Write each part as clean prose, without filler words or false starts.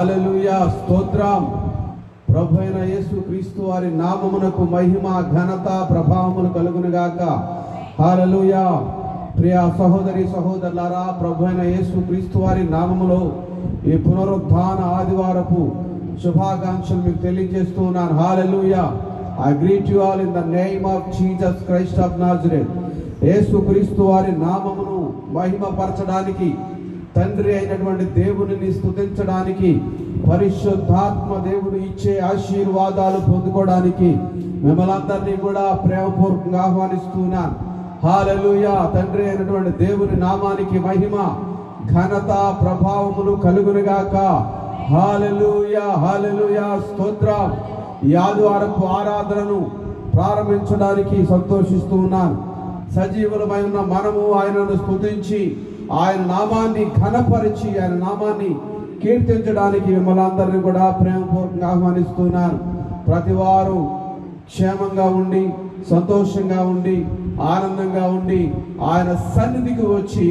హల్లెలూయా స్తోత్రం. ప్రభువైన యేసు క్రీస్తు వారి నామమునకు మహిమ ఘనత ప్రభావములు కలుగును గాక. హల్లెలూయా. ప్రియ సహోదరి సహోదరులారా, ప్రభువైన యేసు క్రీస్తు వారి నామములో ఈ పునరుద్ధాన ఆదివారపు శుభాకాంక్షలు మీకు తెలియజేస్తున్నాను. హల్లెలూయా. I greet you all in the name of Jesus Christ of Nazareth. యేసు క్రీస్తు వారి నామమును మహిమపరచడానికి, తండ్రి అయినటువంటి దేవునిని స్తుతించడానికి, పరిశుద్ధాత్మ దేవుడు ఇచ్చే ఆశీర్వాదాలు పొందుకోవడానికి మిమ్మల్ని అందరినీ కూడా ప్రేమపూర్వకంగా ఆహ్వానిస్తున్నాను. హల్లెలూయా. తండ్రి అయినటువంటి దేవుని నామానికి మహిమ ఘనత ప్రభావములు కలుగునుగాక. హల్లెలూయా హల్లెలూయా స్తోత్రం. ఈ ఆదివారపు ఆరాధనను ప్రారంభించడానికి సంతోషిస్తూ ఉన్నాను. సజీవులమై ఉన్న మనము ఆయనను స్తుతించి, ఆయన నామాన్ని ఘనపరిచి, ఆయన నామాన్ని కీర్తించడానికి మిమ్మల్ని అందరినీ కూడా ప్రేమపూర్వకంగా ఆహ్వానిస్తున్నాను. ప్రతి వారు క్షేమంగా ఉండి, సంతోషంగా ఉండి, ఆనందంగా ఉండి ఆయన సన్నిధికి వచ్చి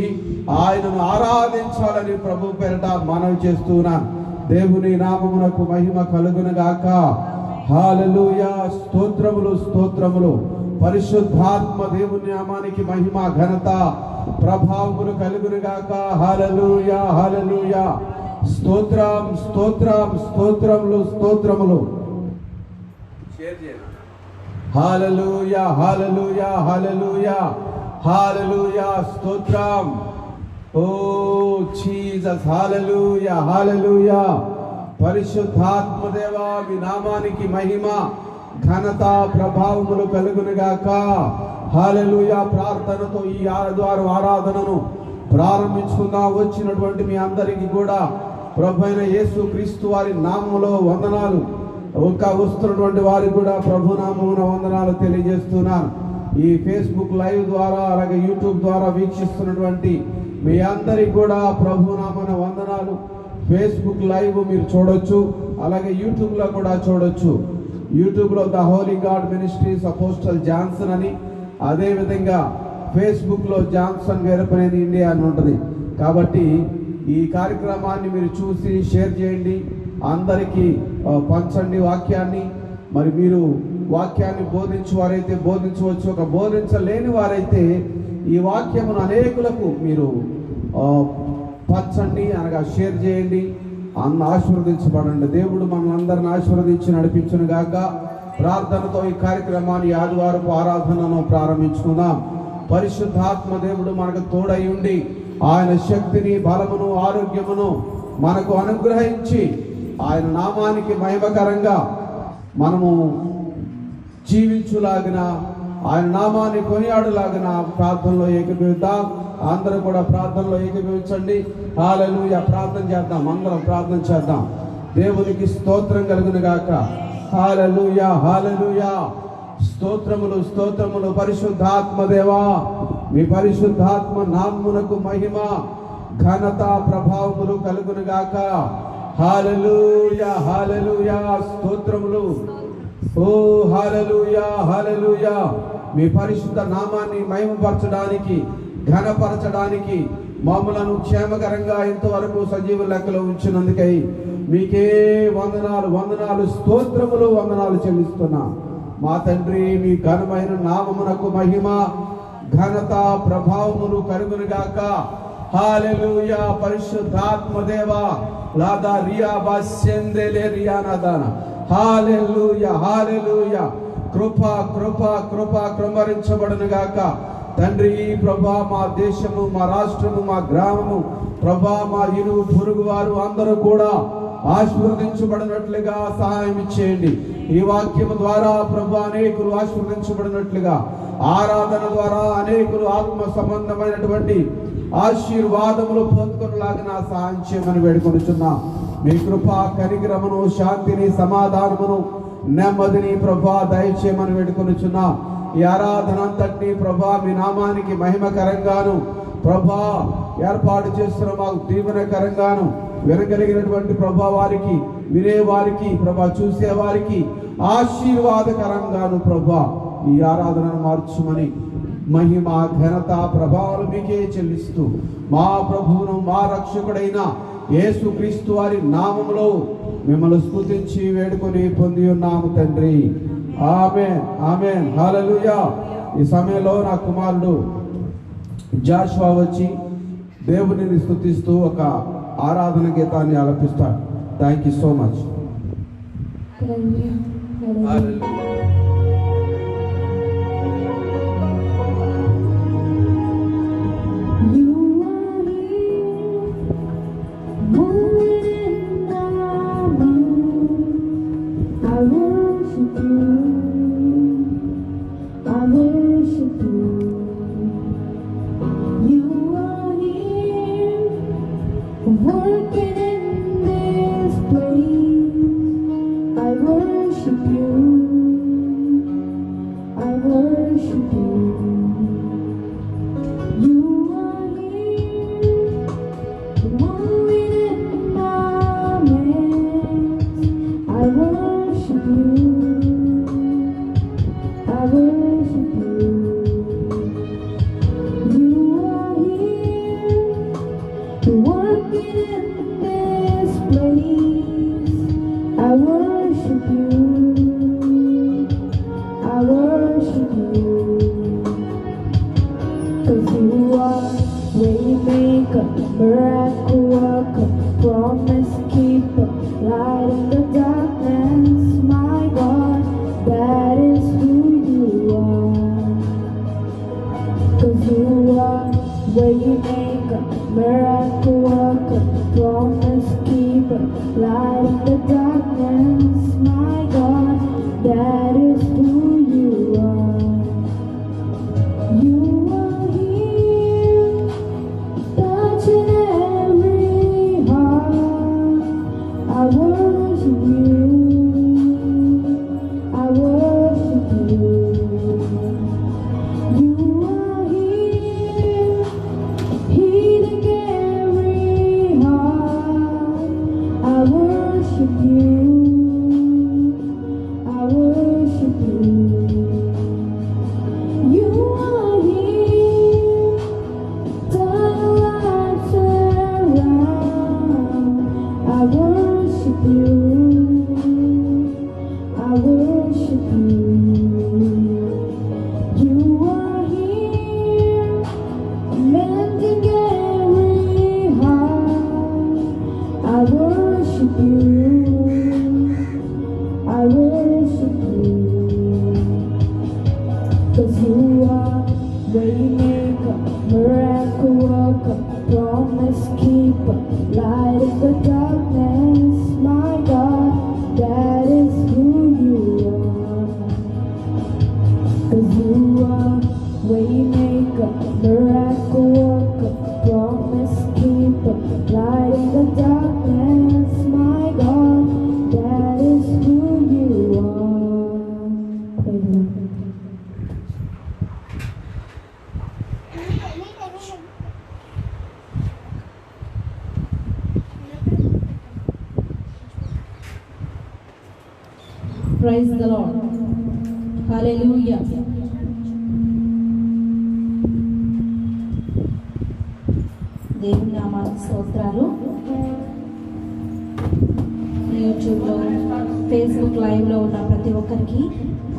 ఆయనను ఆరాధించాలని ప్రభు పేరిట మనవి చేస్తున్నాను. దేవుని నామమునకు మహిమ కలుగునుగాక. హల్లెలూయా స్తోత్రములు స్తోత్రములు. పరిశుద్ధాత్మ దేవుని నామానికి మహిమ ఘనత ప్రభావములు కలుగునుగాక. హల్లెలూయా హల్లెలూయా స్తోత్రం స్తోత్రం స్తోత్రములు స్తోత్రములు. హల్లెలూయా హల్లెలూయా హల్లెలూయా హల్లెలూయా స్తోత్రం. ఓ జీసస్. హల్లెలూయా హల్లెలూయా. పరిశుద్ధాత్మ దేవా, మీ నామానికి మహిమ ఘనత ప్రభావములు కలుగునుగాక. హల్లెలూయా. ప్రార్థనతో ఈ ఆదివారం ఆరాధనను ప్రారంభించుకుందాం. వచ్చినటువంటి మీ అందరికీ కూడా ప్రభువైన యేసు క్రీస్తు వారి నామములో వందనాలు. వస్తున్నటువంటి వారికి కూడా ప్రభు నామమున వందనాలు తెలియజేస్తున్నాను. ఈ ఫేస్బుక్ లైవ్ ద్వారా, అలాగే యూట్యూబ్ ద్వారా వీక్షిస్తున్నటువంటి మీ అందరికి కూడా ప్రభు నామమున వందనాలు. ఫేస్బుక్ లైవ్ మీరు చూడొచ్చు, అలాగే యూట్యూబ్లో కూడా చూడొచ్చు. యూట్యూబ్లో the Holi God ministries apostle Johnson అని, అదేవిధంగా ఫేస్బుక్లో జాన్సన్ వీరపనేని ఇండియా అని ఉంటుంది. కాబట్టి ఈ కార్యక్రమాన్ని మీరు చూసి షేర్ చేయండి, అందరికీ పంచండి వాక్యాన్ని. మరి మీరు వాక్యాన్ని బోధించు వారైతే బోధించవచ్చు, ఒక బోధించలేని వారైతే ఈ వాక్యమును అనేకులకు మీరు పంచండి, అనగా షేర్ చేయండి. ఆశీర్వదించబడండి. దేవుడు మనల్ని అందరిని ఆశీర్వదించి నడిపించును గాక. ప్రార్థనతో ఈ కార్యక్రమాన్ని ఆదివారపు ఆరాధనను ప్రారంభించుకుందాం. పరిశుద్ధాత్మ దేవుడు మనకు తోడై ఉండి ఆయన శక్తిని, బలమును, ఆరోగ్యమును మనకు అనుగ్రహించి ఆయన నామానికి మహిమకరంగా మనము జీవించులాగిన, ఆయన నామాన్ని కొనియాడులాగిన ప్రార్థనలో ఏకీభవిద్దాం. అందరూ కూడా ప్రార్థనలో ఏకీభవించండి. హల్లెలూయా. ప్రార్థన చేద్దాం, అందరం ప్రార్థన చేద్దాం. దేవునికి స్తోత్రం కలుగును గాక. హల్లెలూయా హల్లెలూయా స్తోత్రములు స్తోత్రములు. పరిశుద్ధాత్మ దేవా, మీ పరిశుద్ధాత్మ నామమునకు మహిమ ఘనత ప్రభావములు కలుగును గాక. హల్లెలూయా హల్లెలూయా స్తోత్రములు. ఓ హల్లెలూయా హల్లెలూయా. మీ పరిశుద్ధ నామాన్ని మహిమపరచడానికి, ఘనపరచడానికి, మమ్మలను క్షేమకరంగా ఇంతవరకు సజీవ లెక్కలో ఉంచినందుకై మీకే వందనాలు వందనాలు స్తోత్రములు వందనాలు చెల్లిస్తున్నా. మా తండ్రి, మీ ఘనమైన నామమునకు మహిమ ఘనత ప్రభావములు కలుగునుగాక. హల్లెలూయా. పరిశుద్ధాత్మ దేవా, లాదా రియా బాస్యందేలే రియానాదాన. హల్లెలూయా హల్లెలూయా. కృప కృప కృప కృమరించబడునుగాక. తండ్రి ప్రభా, మా దేశము, మా రాష్ట్రము, మా గ్రామము ప్రభా, మా ఇరుగు పొరుగు వారు అందరూ కూడా ఆశీర్వదించబడినట్లుగా సహాయం ఇచ్చేయండి. ఈ వాక్యము ద్వారా ప్రభా అనేకులు ఆశీర్వదించబడినట్లుగా, ఆరాధన ద్వారా అనేకులు ఆత్మ సంబంధమైనటువంటి ఆశీర్వాదములు పొందుకునేలాగా సహాయం చేయమని వేడుకొనుచున్నా. మీ కృప కనికరమును, శాంతిని, సమాధానమును, నెమ్మదిని ప్రభా దయచేయమని వేడుకొనుచున్నా. ఈ ఆరాధన అంతటినీ ప్రభా మీ నామానికి మహిమకరంగాను ప్రభా ఏర్పాటు చేస్తున్న మాకు దీవెనకరంగాను, వినగలిగినటువంటి ప్రభా వారికి, వినేవారికి ప్రభా, చూసేవారికి ఆశీర్వాదకరంగాను ప్రభా ఈ ఆరాధనను మార్చుమని మహిమ ఘనత ప్రభావాలు మీకే చెల్లిస్తూ మా ప్రభువును మా రక్షకుడైన యేసుక్రీస్తు వారి నామములో మిమ్మల్ని స్తుతించి వేడుకొని పొంది ఉన్నాము తండ్రి. ఆమేన్ ఆమేన్ హల్లెలూయా. ఈ సమయంలో నా కుమారుడు జాషువా వచ్చి దేవునిని స్తుతిస్తూ ఒక ఆరాధన గీతాన్ని ఆలపిస్తాడు. Thank you so much. Praise the Lord. Hallelujah. దేవుని నామానికి స్తోత్రాలు. యూట్యూబ్లో, ఫేస్బుక్ లైవ్లో ఉన్న ప్రతి ఒక్కరికి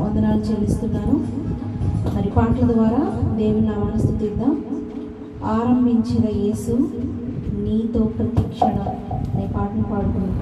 వందనాలు చెల్లిస్తున్నాను. మరి పాటల ద్వారా దేవుని నామాన్ని స్తుతిద్దాం. ఆరంభించిన యేసు నీతో ప్రతి క్షణం అనే పాటను పాడుకుందాం.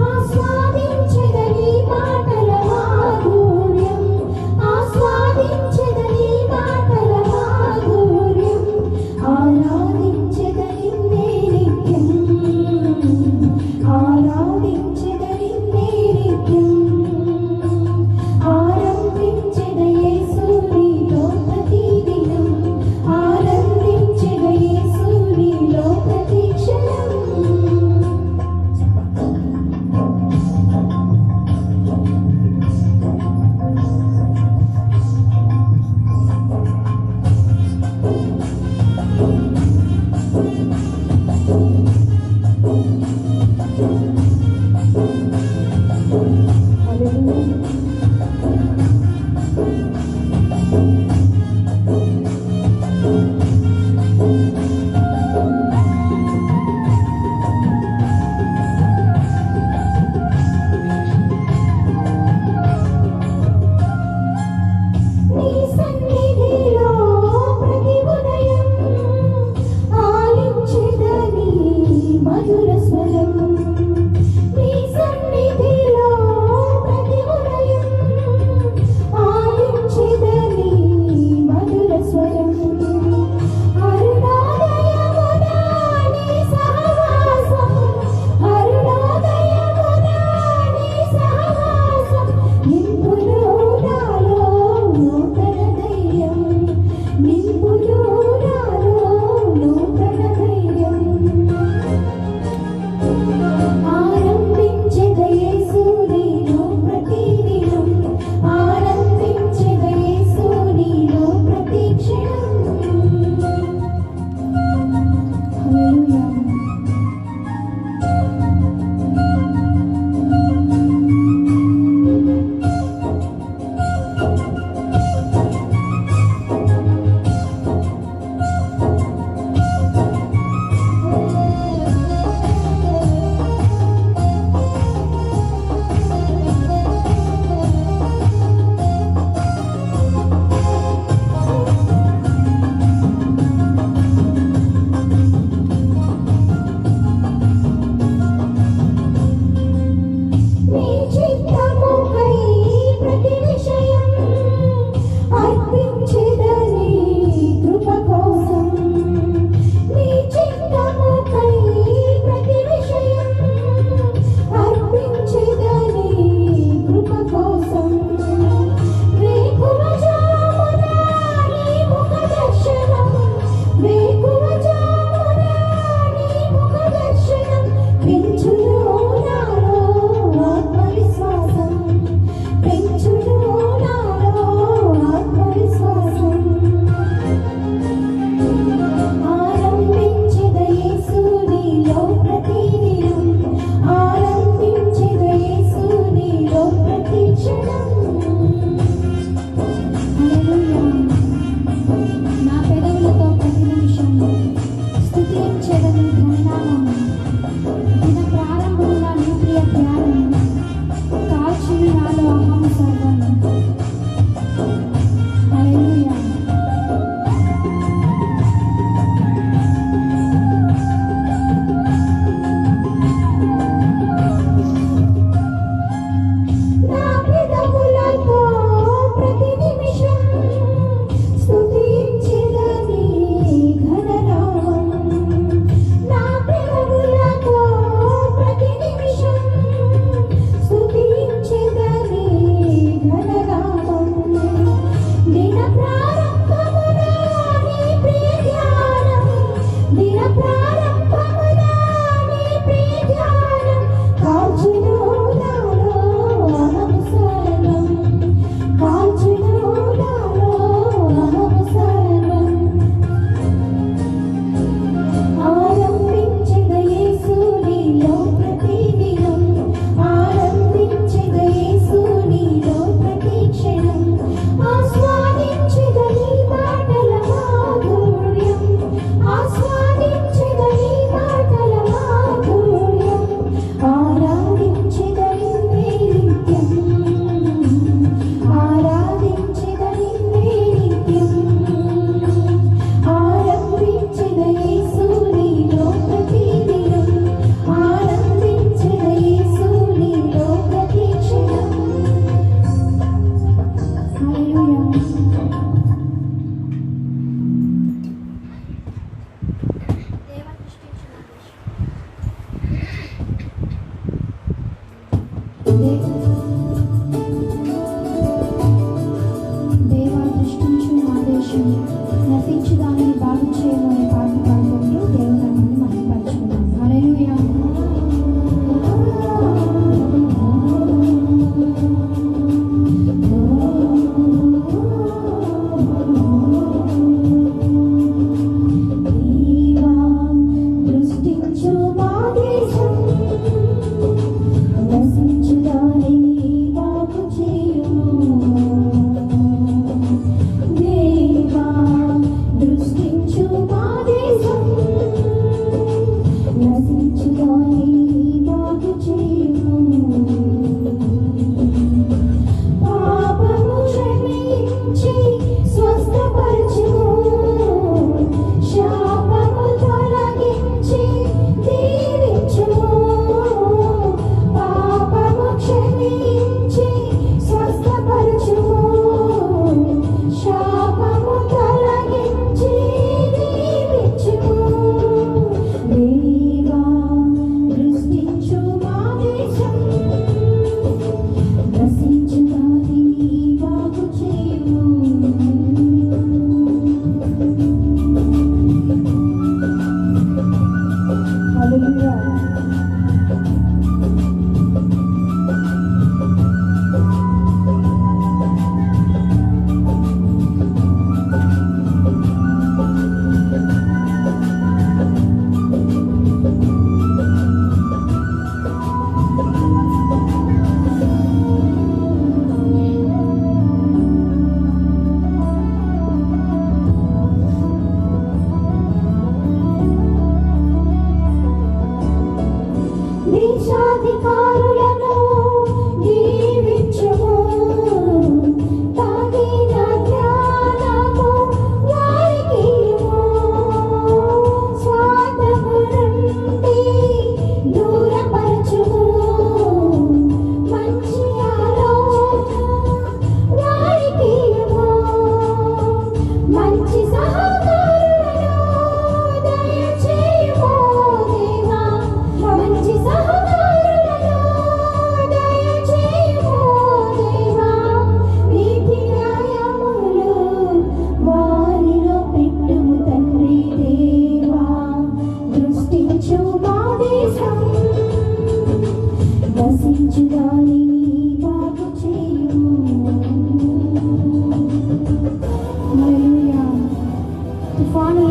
ఆస్వాదించదని మాటల మాధుర్యం, ఆస్వాదించ నీ సన్నిధిలో ప్రతి ఉదయం ఆలించెదనీ మధుర స్వరం. నీ సన్నిధిలో ప్రతి ఉదయం ఆలించెదనీ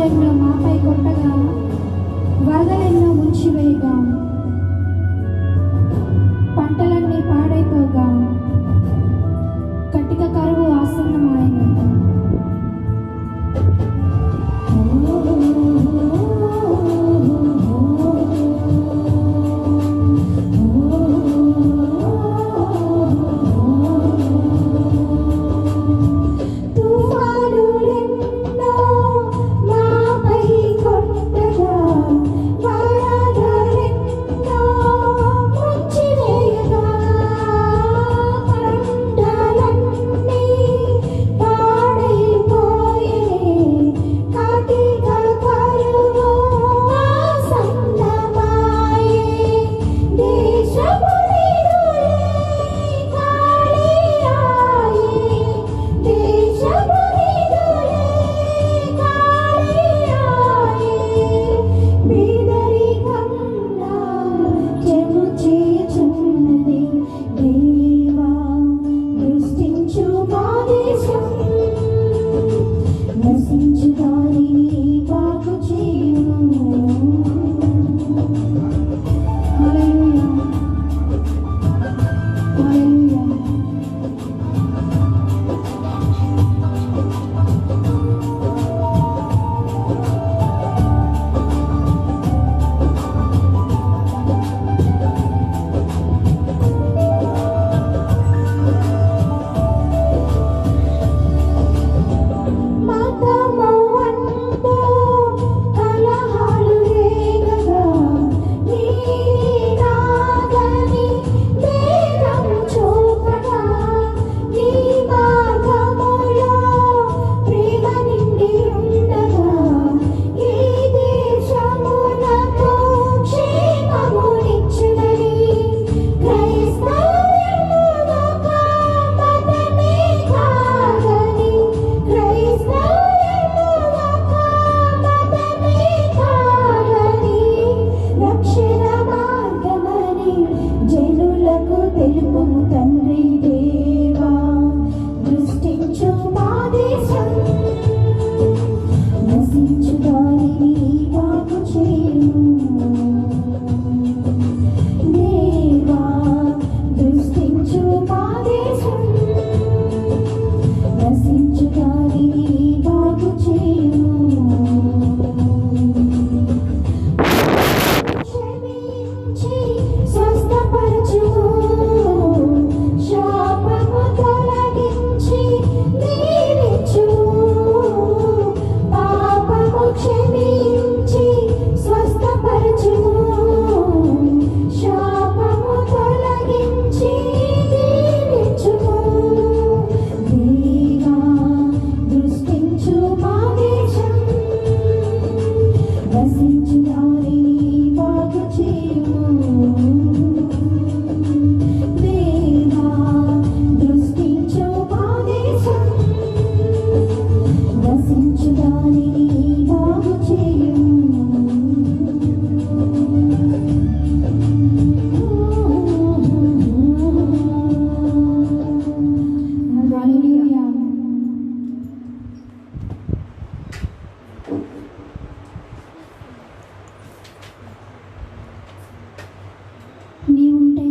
బాణాలెన్నో మాపై కొట్టగా, వరదలెన్నో ముంచివేయగా, పంటలన్నీ పాడైపోగా, కటిక కరువు ఆసన్నమాయను.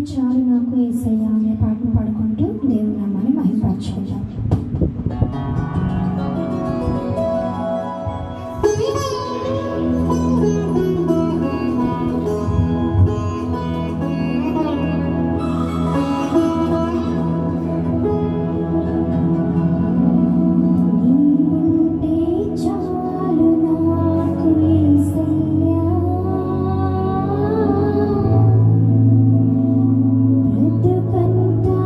చాలు నాకు యేసయ్యా అనే పాటను పాడుకుంటూ దేవుని నామాన్ని మహిమపరచుకుంటాం. బ్రతుకంతా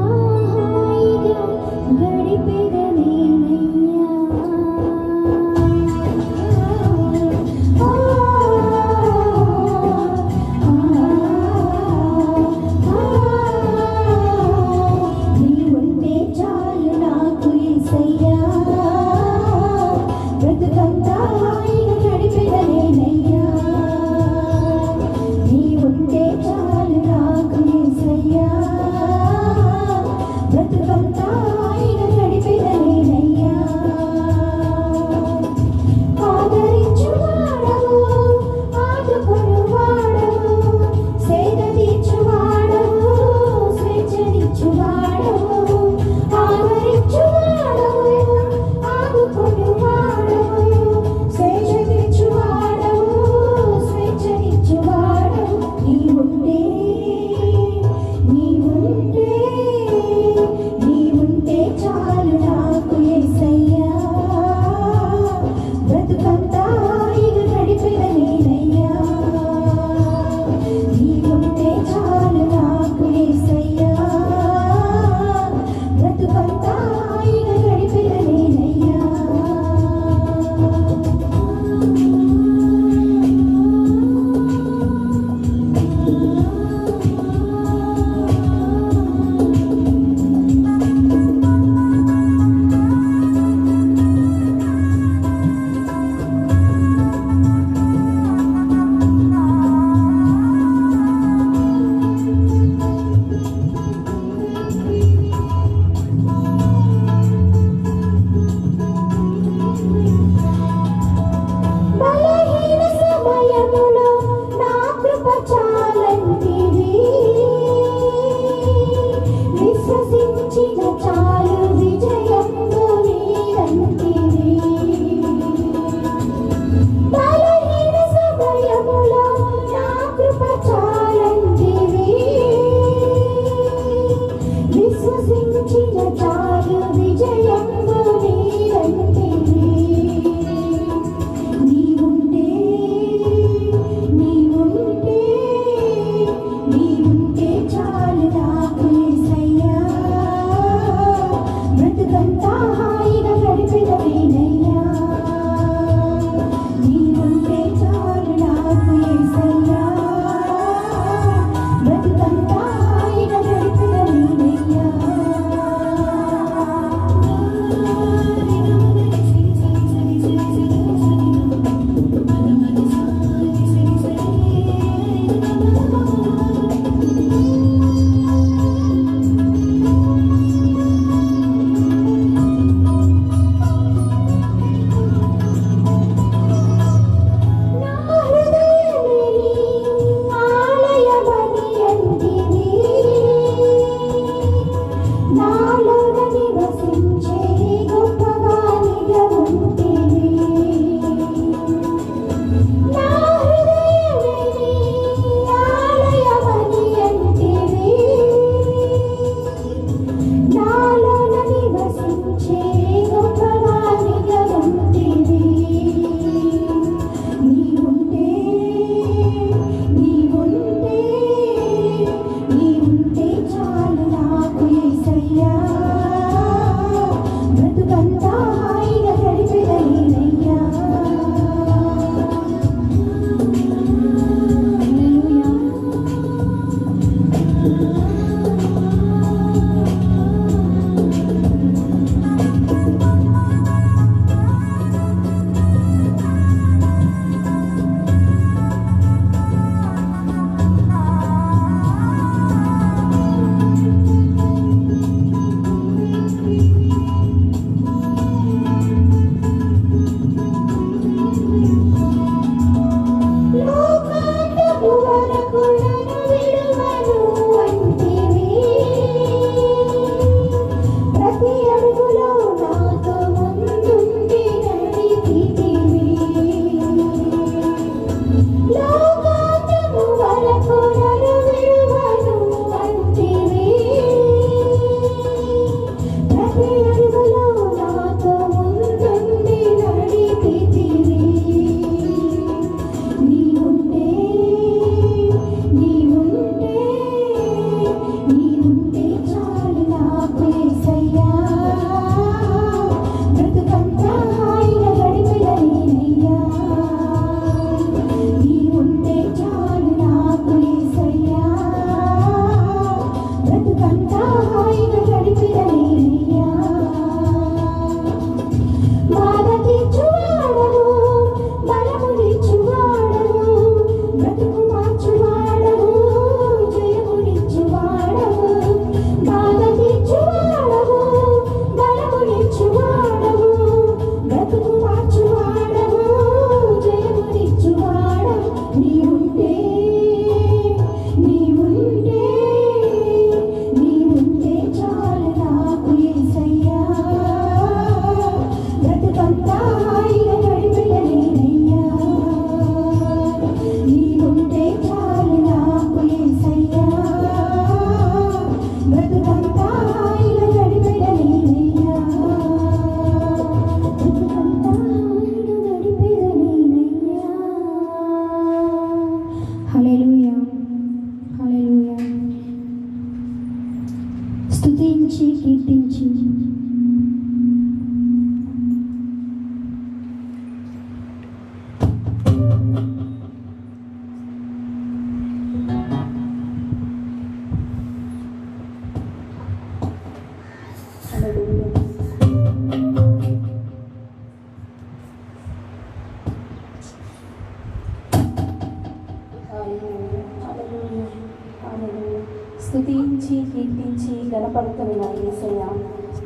స్తుతించి కీర్తించి గణపడుతున్న యేసయ్య,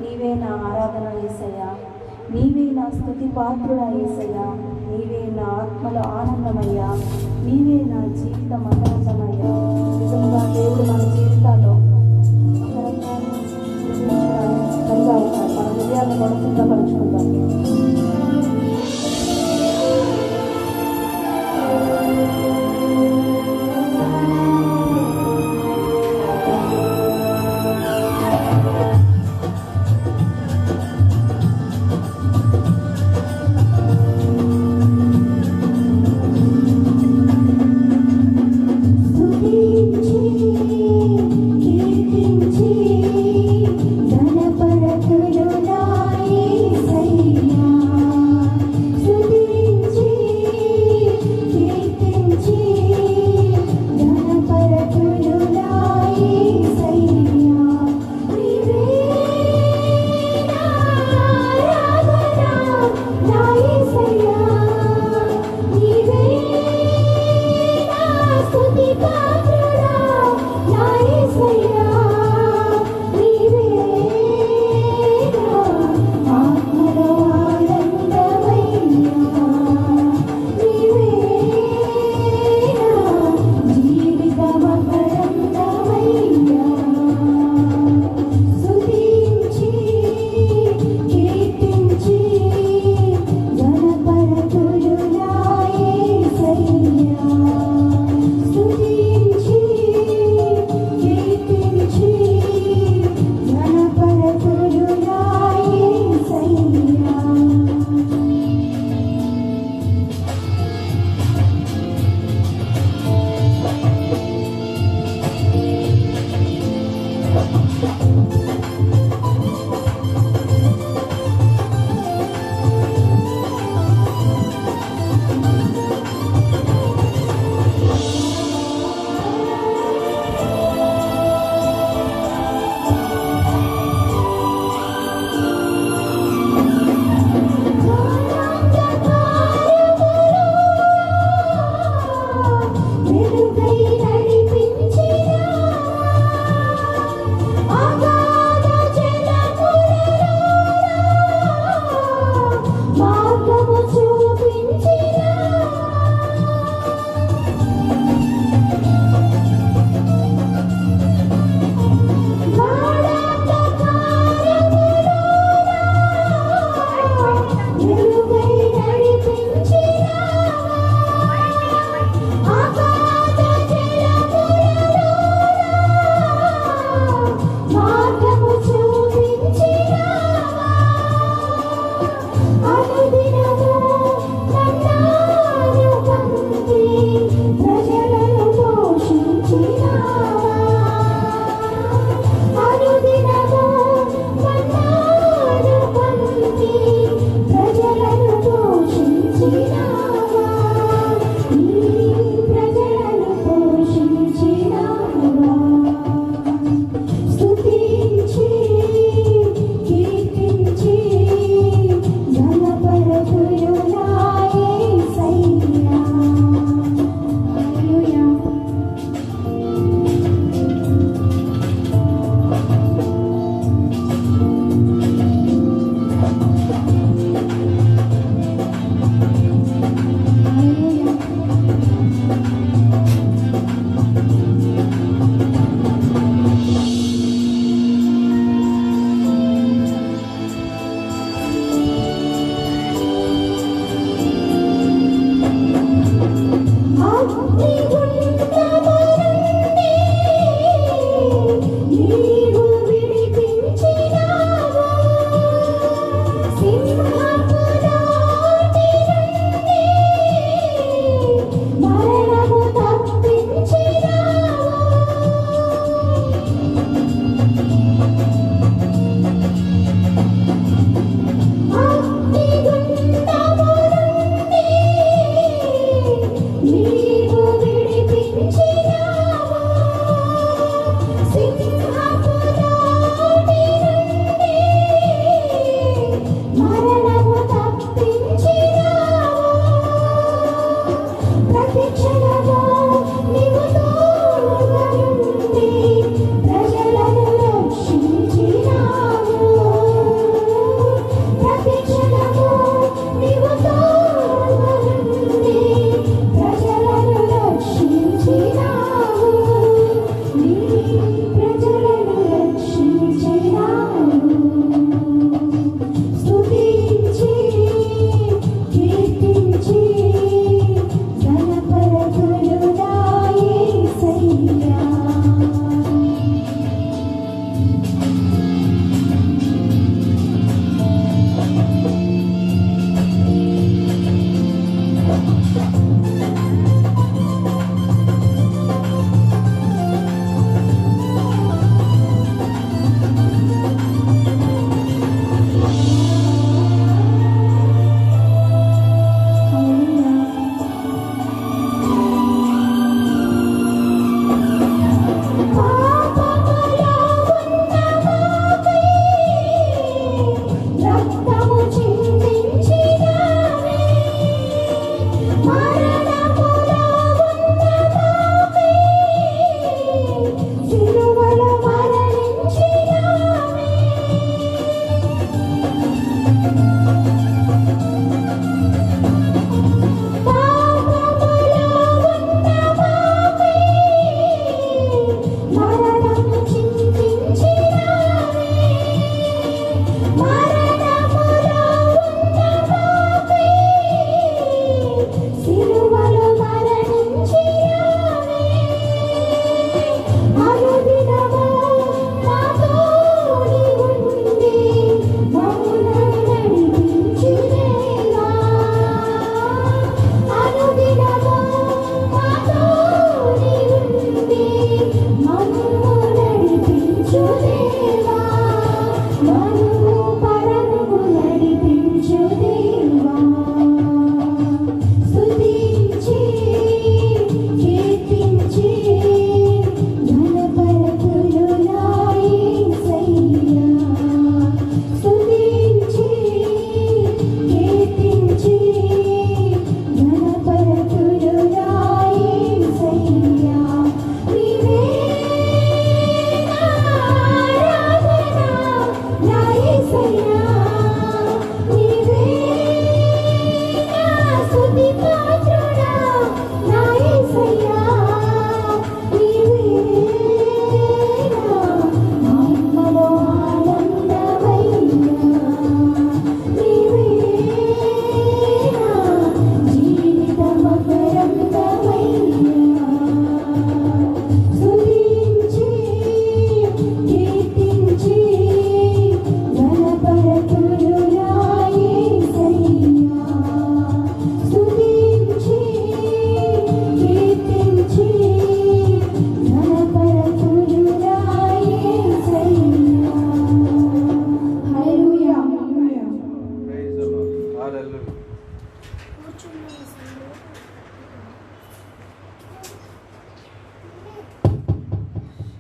నీవే నా ఆరాధన యేసయ్య, నీవే నా స్తుతి పాత్రుడా యేసయ్య, నీవే నా ఆత్మలో ఆనందమయ్యా, నీవే నా జీవితం ఆనందమయ్యా. నిజంగా దేవుడు మన జీవితాల్లో మన హృదయాన్ని మనం సిద్ధపరచుకుందాం. గణపరతుడు నా యేసయ్య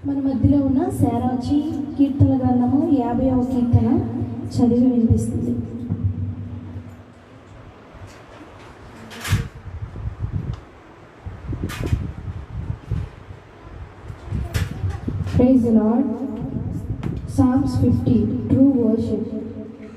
మన మధ్యలో ఉన్న శారాజీ కీర్తన గ్రంథము 50వ కీర్తన చదివి వినిపిస్తుంది. Praise the Lord. Psalms 50, true worship.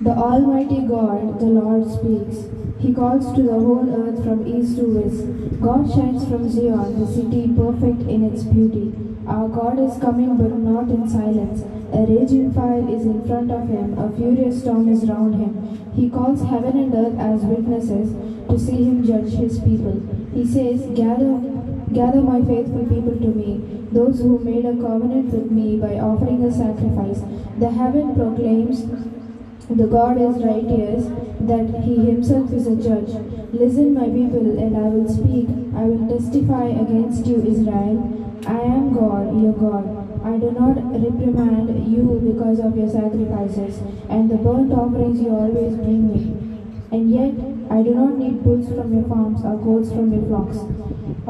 The Almighty God, the Lord speaks. He calls to the whole earth from east to west. God shines from Zion, the city perfect in its beauty. Our God is coming, but not in silence. A raging fire is in front of him, a furious storm is round him. He calls heaven and earth as witnesses to see him judge his people. He says, Gather my faithful people to me, those who made a covenant with me by offering a sacrifice. The heaven proclaims, the God is righteous, that he himself is a judge. Listen, my people, and I will speak. I will testify against you, Israel. I am God, your God. I do not reprimand you because of your sacrifices and the burnt offerings you always bring me. And yet, I do not need bulls from your farms or goats from your flocks.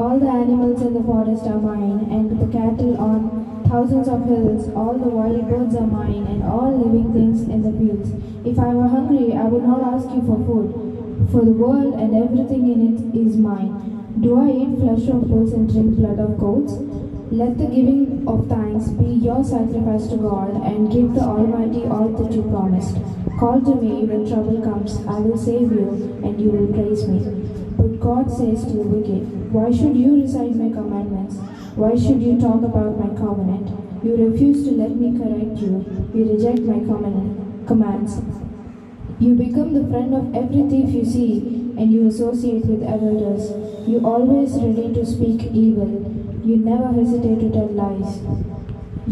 All the animals in the forest are mine, and the cattle on thousands of hills. All the wild birds are mine, and all living things in the fields. If I were hungry, I would not ask you for food, for the world and everything in it is mine. Do I eat flesh of bulls and drink blood of goats? Let the giving of thanks be your sacrifice to God, and give the Almighty all that you promised. Call to me when trouble comes. I will save you, and you will praise me. But God says to the wicked, why should you recite my commandments? Why should you talk about my covenant? You refuse to let me correct you. You reject my commands. You become the friend of every thief you see, and you associate with evildoers. You always ready to speak evil. You never hesitate to tell lies.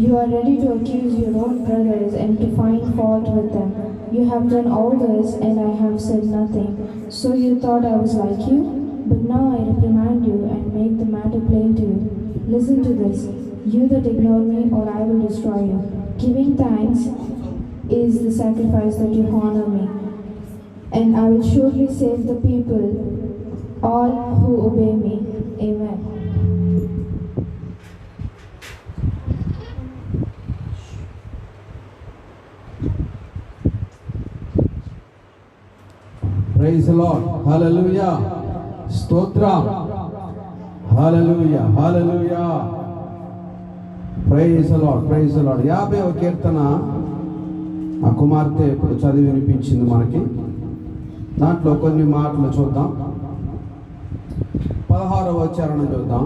You are ready to accuse your own brothers and to find fault with them. You have done all this, and I have said nothing. So you thought I was like you? But now I reprimand you and make the matter plain to you. Listen to this, you that ignore me, or I will destroy you. Giving thanks is the sacrifice that you honor me, and I will surely save the people, all who obey me. Amen. Praise the Lord. Hallelujah. Stotram. Hallelujah. Hallelujah. Praise the Lord. Praise the Lord. 50వ కీర్తన ఆ కుమార్తె ఇప్పుడు చదివి వినిపించింది మనకి. దాంట్లో కొన్ని మాటలు చూద్దాం. 16వ చరణం చూద్దాం.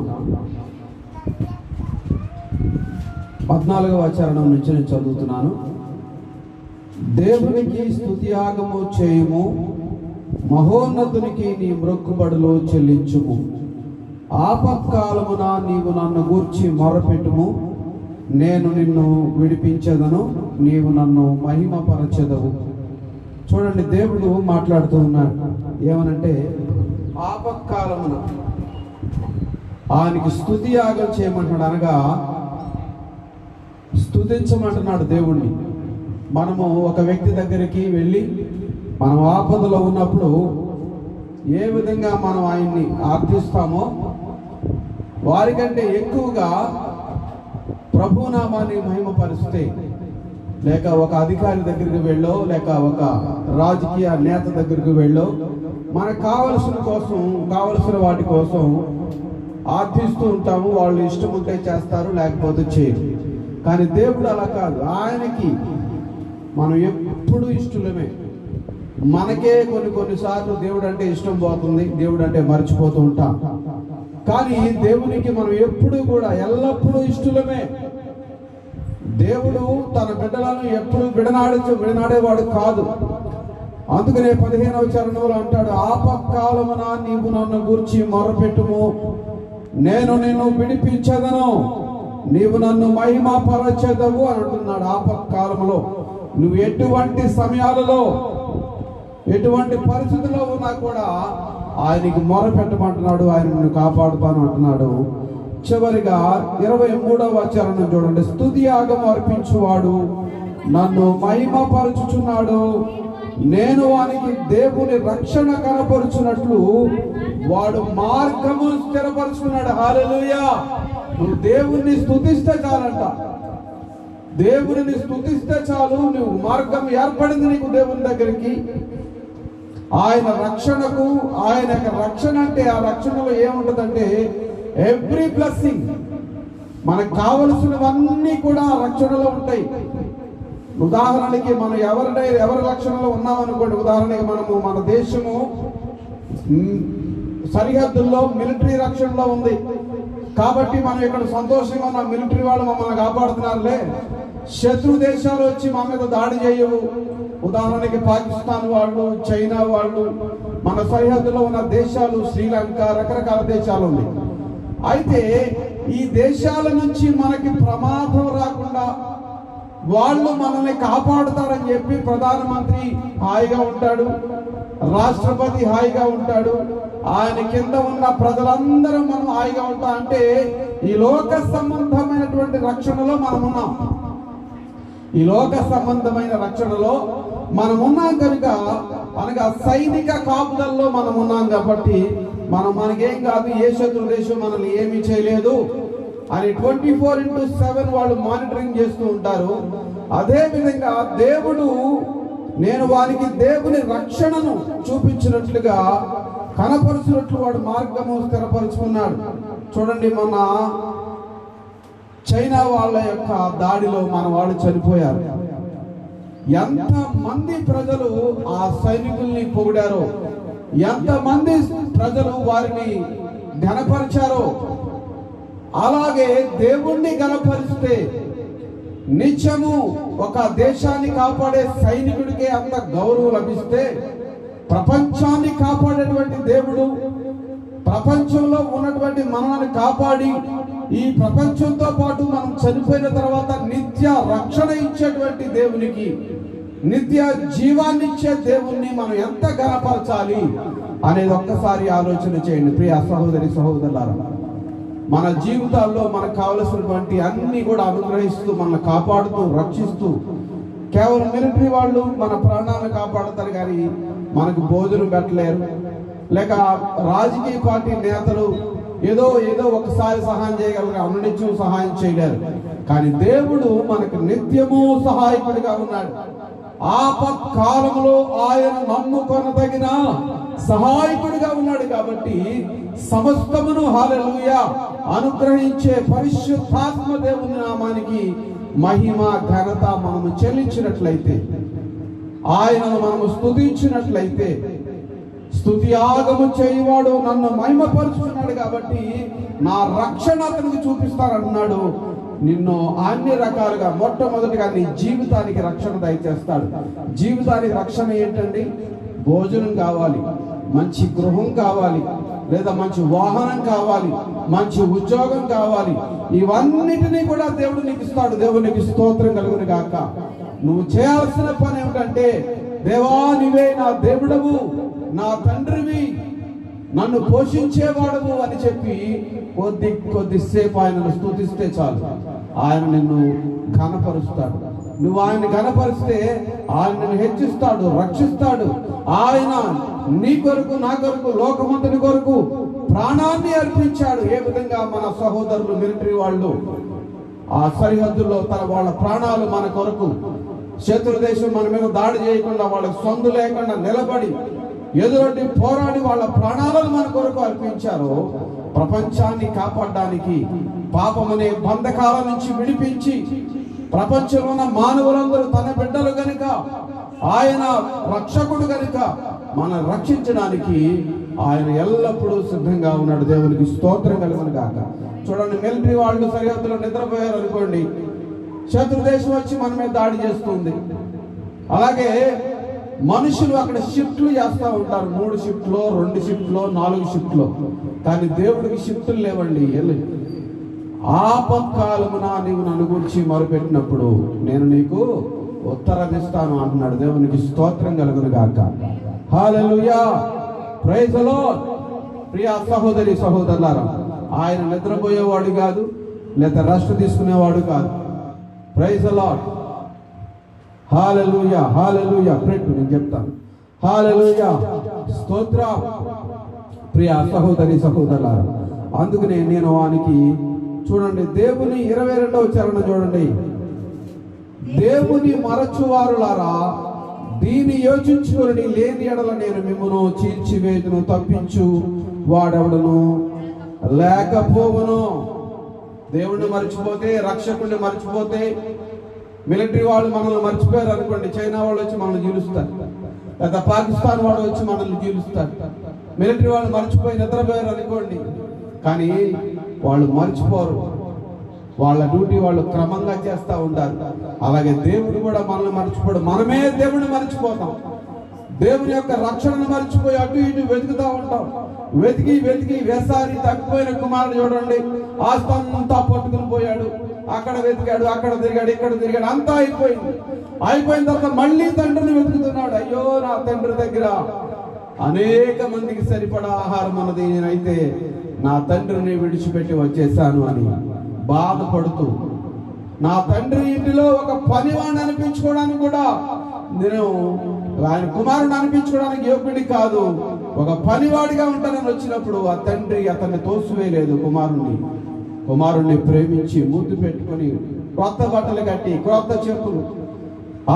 14వ చరణం నుంచి నేను చదువుతున్నాను. దేవునికి స్తుతియాగము చేయుము, మహోన్నతునికి నీ మ్రొక్కుబడులు చెల్లించుము. ఆపత్కాలమున నీవు నన్ను గూర్చి మొరపెట్టుము, నేను నిన్ను విడిపించెదను, నీవు నన్ను మహిమపరచెదవు. చూడండి, దేవుడు మాట్లాడుతూ ఉన్నాడు. ఏమనంటే, ఆపత్కాలమున ఆయనకి స్తుతి యాగం చేయమంటున్నాడు, అనగా స్తుతించమంటున్నాడు దేవుణ్ణి. మనము ఒక వ్యక్తి దగ్గరికి వెళ్ళి మనం ఆపదలో ఉన్నప్పుడు ఏ విధంగా మనం ఆయన్ని ఆర్థిస్తామో వారికంటే ఎక్కువగా ప్రభునామాన్ని మహిమపరిస్తే, లేక ఒక అధికారి దగ్గరికి వెళ్ళో, లేక ఒక రాజకీయ నేత దగ్గరికి వెళ్ళో, మనకు కావలసిన వాటి కోసం ఆర్థిస్తూ ఉంటాము. వాళ్ళు ఇష్టం ఉంటే చేస్తారు, లేకపోతే చేయరు. కానీ దేవుడు అలా కాదు. ఆయనకి మనం ఎప్పుడు ఇష్టలమే. మనకే కొన్నిసార్లు దేవుడు అంటే ఇష్టం పోతుంది, దేవుడు అంటే మర్చిపోతూ ఉంటాం. కానీ దేవునికి మనం ఎప్పుడు కూడా ఎల్లప్పుడూ ఇష్టలమే. దేవుడు తన బిడ్డలను ఎప్పుడు విడనాడేవాడు కాదు. అందుకనే 15వ చరణంలో అంటాడు, ఆపత్కాలమున నీవు నన్ను గూర్చి మొరపెట్టుము, నేను నిన్ను విడిపించెదను, నీవు నన్ను మహిమపరచెదవు అని అంటున్నాడు. ఆపత్కాలంలో నువ్వు ఎటువంటి సమయాలలో, ఎటువంటి పరిస్థితుల్లో ఉన్నా కూడా ఆయనకి మొరపెట్టమంటున్నాడు. ఆయన నిన్ను కాపాడుతాను అంటున్నాడు. చివరిగా 23వ చరణం చూడండి. స్తుతి యాగం అర్పించువాడు నన్ను మహిమపరచుచున్నాడు, నేను వానికి దేవుని రక్షణ కనపరుచున్నట్లు వాడు మార్గమును స్థిరపరుచుకున్నాడు. హల్లెలూయా. నువ్వు దేవుణ్ణి స్తుతిస్తే చాలంట. దేవుడిని స్తుతిస్తే చాలు, నువ్వు మార్గం ఏర్పడింది నీకు దేవుని దగ్గరికి. ఆయన రక్షణకు, ఆయన యొక్క రక్షణ అంటే, ఆ రక్షణలో ఏముంటుందంటే ఎవ్రీ బ్లెస్సింగ్, మనకు కావలసినవన్నీ కూడా ఆ రక్షణలో ఉంటాయి. ఉదాహరణకి మనం ఎవరి రక్షణలో ఉన్నామనుకోండి. ఉదాహరణకి మన దేశము సరిహద్దుల్లో మిలిటరీ రక్షణలో ఉంది కాబట్టి మనం ఇక్కడ సంతోషంగా ఉన్న మిలిటరీ వాళ్ళు మమ్మల్ని కాపాడుతున్నారులే, శత్రు దేశాలు వచ్చి మా మీద దాడి చేయవు. ఉదాహరణకి పాకిస్తాన్ వాళ్ళు, చైనా వాళ్ళు, మన సరిహద్దులో ఉన్న దేశాలు, శ్రీలంక, రకరకాల దేశాలు ఉన్నాయి. అయితే ఈ దేశాల నుంచి మనకి ప్రమాదం రాకుండా వాళ్ళు మనల్ని కాపాడుతారని చెప్పి ప్రధానమంత్రి హాయిగా ఉంటాడు, రాష్ట్రపతి హాయిగా ఉంటాడు, ఆయన కింద ఉన్న ప్రజలందరూ మనం హాయిగా ఉంటాం. అంటే ఈ లోక సంబంధమైనటువంటి రక్షణలో మనం ఉన్నాం. ఈ లోక సంబంధమైన రక్షణలో మనం ఉన్నాం కనుక, అనగా సైనిక కాపుదల్లో మనం ఉన్నాం కాబట్టి మనకేం కాదు, ఏ శత్రు దేశం మనల్ని ఏమీ చేయలేదు అని 24/7 వాళ్ళు మానిటరింగ్ చేస్తూ ఉంటారు. అదే విధంగా దేవుడు, నేను వారికి దేవుని రక్షణను చూపించినట్లుగా కనపరుచినట్లు వాడు మార్గము స్థిరపరుచుకున్నాడు. చూడండి, మన చైనా వాళ్ళ యొక్క దాడిలో మన వాళ్ళు చనిపోయారు. ఎంత మంది ప్రజలు ఆ సైనికుల్ని పొగిడారో, ఎంతమంది ప్రజలు వారిని ఘనపరిచారో. అలాగే దేవుణ్ణి ఘనపరిస్తే నిత్యము ఒక దేశాన్ని కాపాడే సైనికుడికి అంత గౌరవం లభిస్తే, ప్రపంచాన్ని కాపాడేటువంటి దేవుడు ప్రపంచంలో ఉన్నటువంటి మనల్ని కాపాడి ఈ ప్రపంచంతో పాటు మనం చనిపోయిన తర్వాత నిత్య రక్షణ ఇచ్చేటువంటి దేవునికి, నిత్య జీవాన్ని ఇచ్చే దేవుణ్ణి మనం ఎంత ఘనపరచాలి అనేది ఒక్కసారి ఆలోచన చేయండి ప్రియ సహోదరి సహోదరులారా. మన జీవితాల్లో మనకు కావలసినటువంటి అన్ని కూడా అనుగ్రహిస్తూ, మనల్ని కాపాడుతూ, రక్షిస్తూ, కేవలం మిలిటరీ వాళ్ళు మన ప్రాణాలను కాపాడుతారు కానీ మనకు భోజనం పెట్టలేరు. లేక రాజకీయ పార్టీ నేతలు ఏదో ఒకసారి సహాయం చేయగలరు, అనునిత్యం సహాయం చేయలేరు. కానీ దేవుడు మనకు నిత్యము సహాయకుడిగా ఉన్నాడు. ఆపత్కాలంలో ఆయన నమ్ముకొనదగిన సహాయకుడిగా ఉన్నాడు. కాబట్టి సమస్తమును హల్లెలూయా అనుగ్రహించే పరిశుద్ధాత్మ దేవుని నామానికి మహిమ ఘనత మనము చెల్లించినట్లయితే, ఆయనను మనము స్తుతించినట్లయితే, స్తుతి యాగము చేయవాడు నన్ను మహిమపరుచుకున్నాడు కాబట్టి నా రక్షణ అతనికి చూపిస్తానన్నాడు. నిన్ను అన్ని రకాలుగా, మొట్టమొదటిగా నీ జీవితానికి రక్షణ దయచేస్తాడు. జీవితానికి రక్షణ ఏంటండి? భోజనం కావాలి, మంచి గృహం కావాలి, లేదా మంచి వాహనం కావాలి, మంచి ఉద్యోగం కావాలి. ఇవన్నిటినీ కూడా దేవుడు నీకు ఇస్తాడు. దేవునికి స్తోత్రం కలుగును గాక. నువ్వు చేయాల్సిన పని ఏమిటంటే, దేవా నీవే నా దేవుడవు, నా తండ్రివి, నన్ను పోషించేవాడవు అని చెప్పి కొద్దిసేపు ఆయనను స్తుతిస్తే చాలు. ఆయన నిన్ను ఘనపరుస్తాడు. నువ్వు ఆయన ఘనపరిస్తే ఆయన నిన్ను హెచ్చిస్తాడు, రక్షిస్తాడు. ఆయన నీ కొరకు, నా కొరకు, లోకమంతని కొరకు ప్రాణాన్ని అర్పించాడు. ఏ విధంగా మన సహోదరులు మిలిటరీ వాళ్ళు ఆ సరిహద్దుల్లో వాళ్ళ ప్రాణాలు మన కొరకు, శత్రు దేశం మన మీద దాడి చేయకుండా, వాళ్ళకి సొందు లేకుండా నిలబడి ఎదురొడ్డి పోరాడి వాళ్ళ ప్రాణాలను మన కొరకు అర్పించారు. ప్రపంచాన్ని కాపాడడానికి, పాపమనే బంధకాల నుంచి విడిపించి, ప్రపంచంలో ఉన్న మానవులందరూ తన బిడ్డలు గనుక, ఆయన రక్షకుడు గనుక మనం రక్షించడానికి ఆయన ఎల్లప్పుడూ సిద్ధంగా ఉన్నాడు. దేవునికి స్తోత్రం కలుగును గాక. చూడండి, మిలిటరీ వాళ్ళు సరిహద్దులో నిద్రపోయారు అనుకోండి, శత్రు దేశం వచ్చి మన మీద దాడి చేస్తుంది. అలాగే మనుషులు అక్కడ షిఫ్ట్లు చేస్తూ ఉంటారు. 3 షిఫ్ట్లో, 2 షిఫ్ట్లో, 4 షిఫ్ట్లో. కానీ దేవుడికి షిఫ్ట్లు లేవండి. ఆపత్కాలమున నీవు నన్ను గురించి మొరపెట్టినప్పుడు నేను నీకు ఉత్తరం ఇస్తాను అంటున్నాడు. దేవునికి స్తోత్రం కలుగును గాక. Hallelujah, praise the Lord. ప్రియ సహోదరి సహోదరులారా, ఆయన నిద్రపోయేవాడు కాదు, లేదా రెస్ట్ తీసుకునేవాడు కాదు. Praise the Lord. Hallelujah, hallelujah. నేను చెప్తాను. హల్లెలూయా, స్తోత్రం. ప్రియ సహోదరి సహోదరులారా, అందుకనే నేను వానికి చూడండి, దేవుని 22వ చరణం చూడండి. దేవుని మరచువారులారా, దీని యోచించుకొని లేని ఎడల నేను మిమ్మును చీల్చివేదును, తప్పించు వాడెవడను లేకపోవును. దేవుణ్ణి మర్చిపోతే, రక్షకుడిని మర్చిపోతే, మిలిటరీ వాళ్ళు మనల్ని మర్చిపోయారు అనుకోండి, చైనా వాళ్ళు వచ్చి మనల్ని జీలుస్తారు, లేదా పాకిస్తాన్ వాడు వచ్చి మనల్ని జీలుస్తారు. మిలిటరీ వాళ్ళు మర్చిపోయి నిద్రపోయారు అనుకోండి, కానీ వాళ్ళు మర్చిపోరు. వాళ్ళ డ్యూటీ వాళ్ళు క్రమంగా చేస్తూ ఉంటారు. అలాగే దేవుడు కూడా మనల్ని మర్చిపోడు, మనమే దేవుడిని మర్చిపోతాం. దేవుని యొక్క రక్షణను మర్చిపోయి అటు ఇటు వెతుకుతూ ఉంటాం. వెతికి వెతికి వేసారి తప్పిపోయిన కుమారుడు చూడండి, ఆస్తంతా పట్టుకుని పోయాడు. అక్కడ వెతికాడు, అక్కడ తిరిగాడు, ఇక్కడ తిరిగాడు, అంతా అయిపోయింది. అయిపోయిన తర్వాత మళ్ళీ తండ్రిని వెతుకుతున్నాడు. అయ్యో, నా తండ్రి దగ్గర అనేక మందికి సరిపడా ఆహారం ఉన్నది, నేనైతే నా తండ్రిని విడిచిపెట్టి వచ్చేసాను అని బాధపడుతూ, నా తండ్రి ఇంటిలో ఒక పనివాడిని అనిపించుకోవడానికి కూడా నేను ఆయన కుమారుని అనిపించుకోవడానికి యోగ్యుడి కాదు, ఒక పనివాడిగా ఉంటానని వచ్చినప్పుడు ఆ తండ్రి అతన్ని తోసివేయలేదు. కుమారుణ్ణి ప్రేమించి ముద్దు పెట్టుకొని కొత్త బట్టలు కట్టి కొత్త చెప్పులు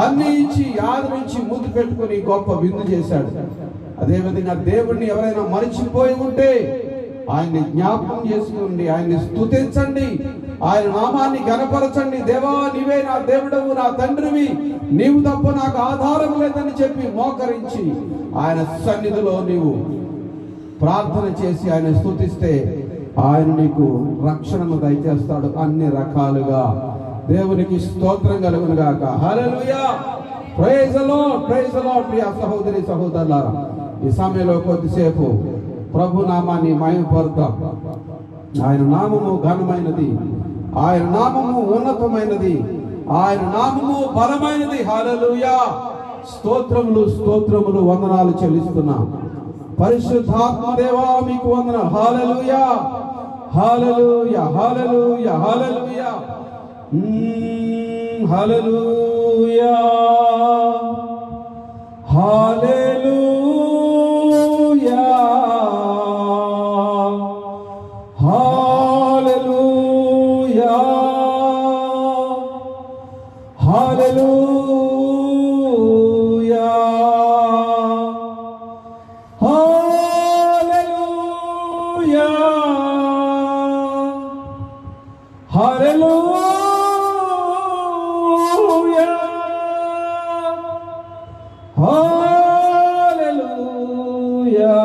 అన్ని ఇచ్చి ఆదరించి ముద్దు పెట్టుకొని గొప్ప విందు చేశాడు. అదేవిధంగా దేవుణ్ణి ఎవరైనా మరిచిపోయి ఉంటే ఆయన్ని జ్ఞాపకం చేసుకోండి, ఆయన్ని స్తుతించండి, ఆయన నామాన్ని ఘనపరచండి. దేవా, నీవే నా దేవుడవు, నా తండ్రివి, నీవు తప్ప నాకు ఆధారం లేదని చెప్పి మోకరించి ఆయన సన్నిధిలో నీవు ప్రార్థన చేసి ఆయన స్తుతిస్తే ఆయన నీకు రక్షణను దయచేస్తాడు అన్ని రకాలుగా. దేవునికి స్తోత్రం కలుగును గాక. Hallelujah, praise the Lord, praise the Lord. ప్రియ సహోదరి సహోదరులారా, ఈ సమయంలో కొద్దిసేపు ప్రభు నామాన్ని మహిమపరుద్దాం. ఆయన నామము ఘనమైనది, ఆయన నామము ఉన్నతమైనది, ఆయన నామము బలమైనది. హల్లెలూయా, స్తోత్రములు స్తోత్రములు వందనాలు చెల్లిస్తున్నాం. పరిశుద్ధాత్మ దేవా, మీకు వందనాలు. హల్లెలూయా, hallelujah, hallelujah, hallelujah, hallelujah, hallelujah, hallelujah, hallelujah, hallelujah, hallelujah, hallelujah,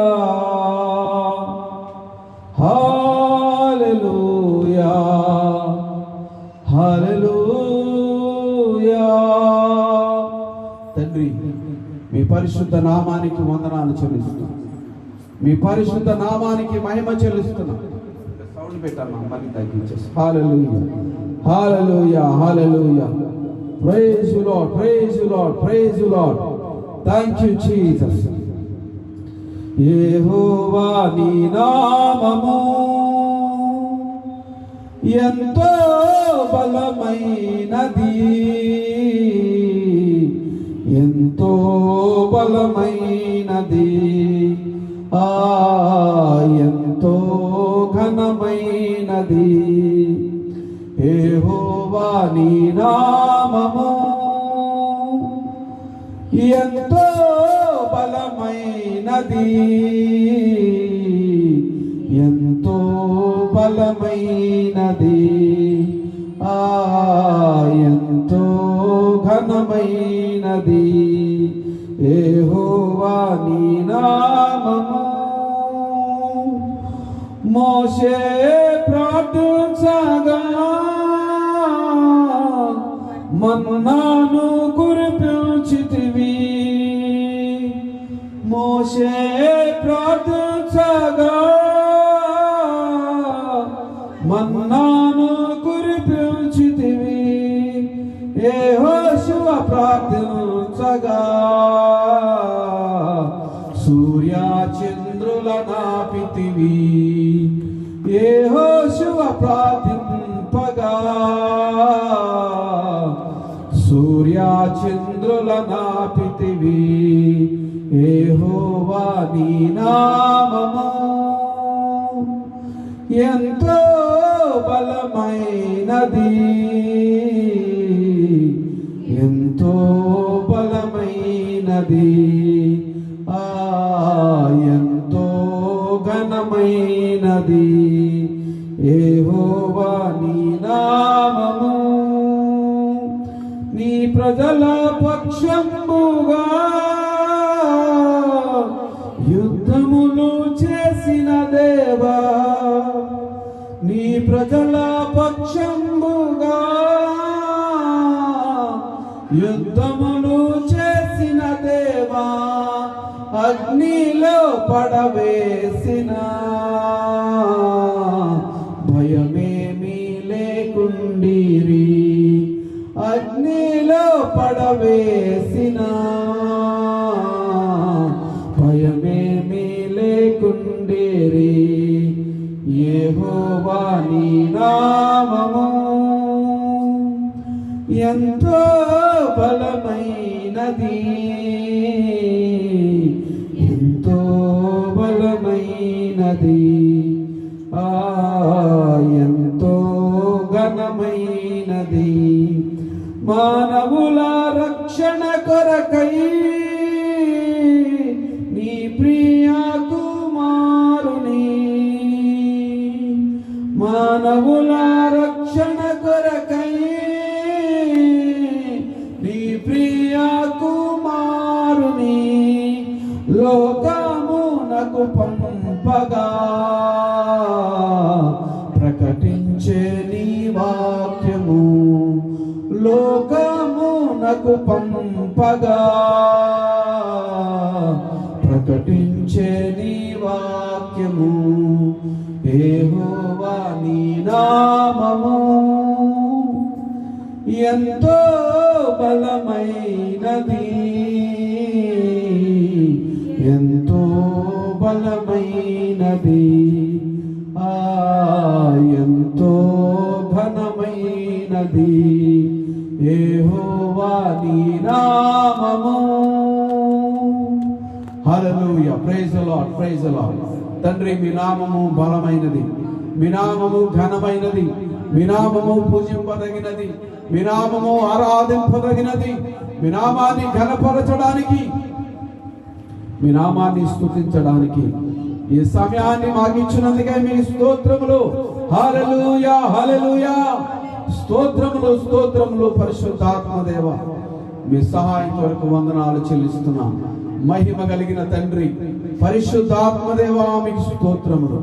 hallelujah, హల్లెలూయా. తండ్రి, మీ పరిశుద్ధ నామానికి వందనాలు చెల్లిస్తున్నాం, మీ పరిశుద్ధ నామానికి మహిమ చెల్లిస్తున్నాం. సౌండ్ పెట్టాను, మళ్ళీ తగ్గించేసి. Hallelujah, hallelujah, hallelujah. Praise you Lord, praise you Lord, praise you Lord. Thank you Jesus. యెహోవా నీ నామము ఎంతో బలమైనది, ఎంతో బలమైనది, ఎంతో ఘనమైనది. యెహోవా నీ నామము ఎంతో బలమైనది, ఎంతో బలమైనది, ఎంతో ఘనమైనది. యెహోవా నీ నామము. మోషే ప్రార్థించగా మన్నాను కురిపించితివి, మోషే ప్రార్థించగా మన్నాను కురిపించితివి. యెహోషువ ప్రార్థించగా సూర్య చంద్రుల నాపితివి. యెహోషువ ప్రార్థింపగా సూర్య చంద్రుల నాపితివి. యెహోవా నీ నామము ఎంతో బలమైనది, ఎంతో బలమైనది, ఎంతో ఘనమైనది యెహోవా నీ నామము. నీ ప్రజల పక్షముగా యుద్ధములు చేసిన దేవా, నీ ప్రజల పక్షముగా యుద్ధములు చేసిన దేవా, అగ్నిలో పడవేసిన భయమేమీ లేకుండిరి. అగ్నిలో పడవేసిన భయమేమీ లేకుండిరి. యెహోవా నీ నామము ఎంతో బలమైనది, ఎంతో బలమైనది, ఎంతో ఘనమైనది. మానవుల రక్షణ కొరకై నీ ప్రియ కుమారుని, మానవుల రక్షణ కొరకై నీ ప్రియ కుమారుని లోకమునకు పంపగా ప్రకటించే నీ వాక్యము, లోకమునకు పంపగా ప్రకటించే నీ వాక్యము. యెహోవా నీ నామము ఎంతో బలమైనది, ఎంతో బలమైనది, ఎంతో ఘనమైనది యెహోవా నీ నామము. Hallelujah, praise the Lord, praise the Lord. తండ్రి, మీ నామము బలమైనది, మీ నామము ఘనమైనది, మీ నామము పూజింపదగినది, మీ నామము ఆరాధింపదగినది. మీ నామాన్ని ఘనపరచడానికి, మీ నామాన్ని స్తుతించడానికి ఈ సమయాన్ని మాకిచ్చినందుకే మీకు స్తోత్రములు. హల్లెలూయా, హల్లెలూయా, స్తోత్రములు, స్తోత్రములు. పరిశుద్ధాత్మ దేవ, మీ సహాయం కొరకు వందనాలు చెల్లిస్తున్నాం. మహిమ కలిగిన తండ్రి, పరిశుద్ధాత్మ దేవా మీకు స్తోత్రములు.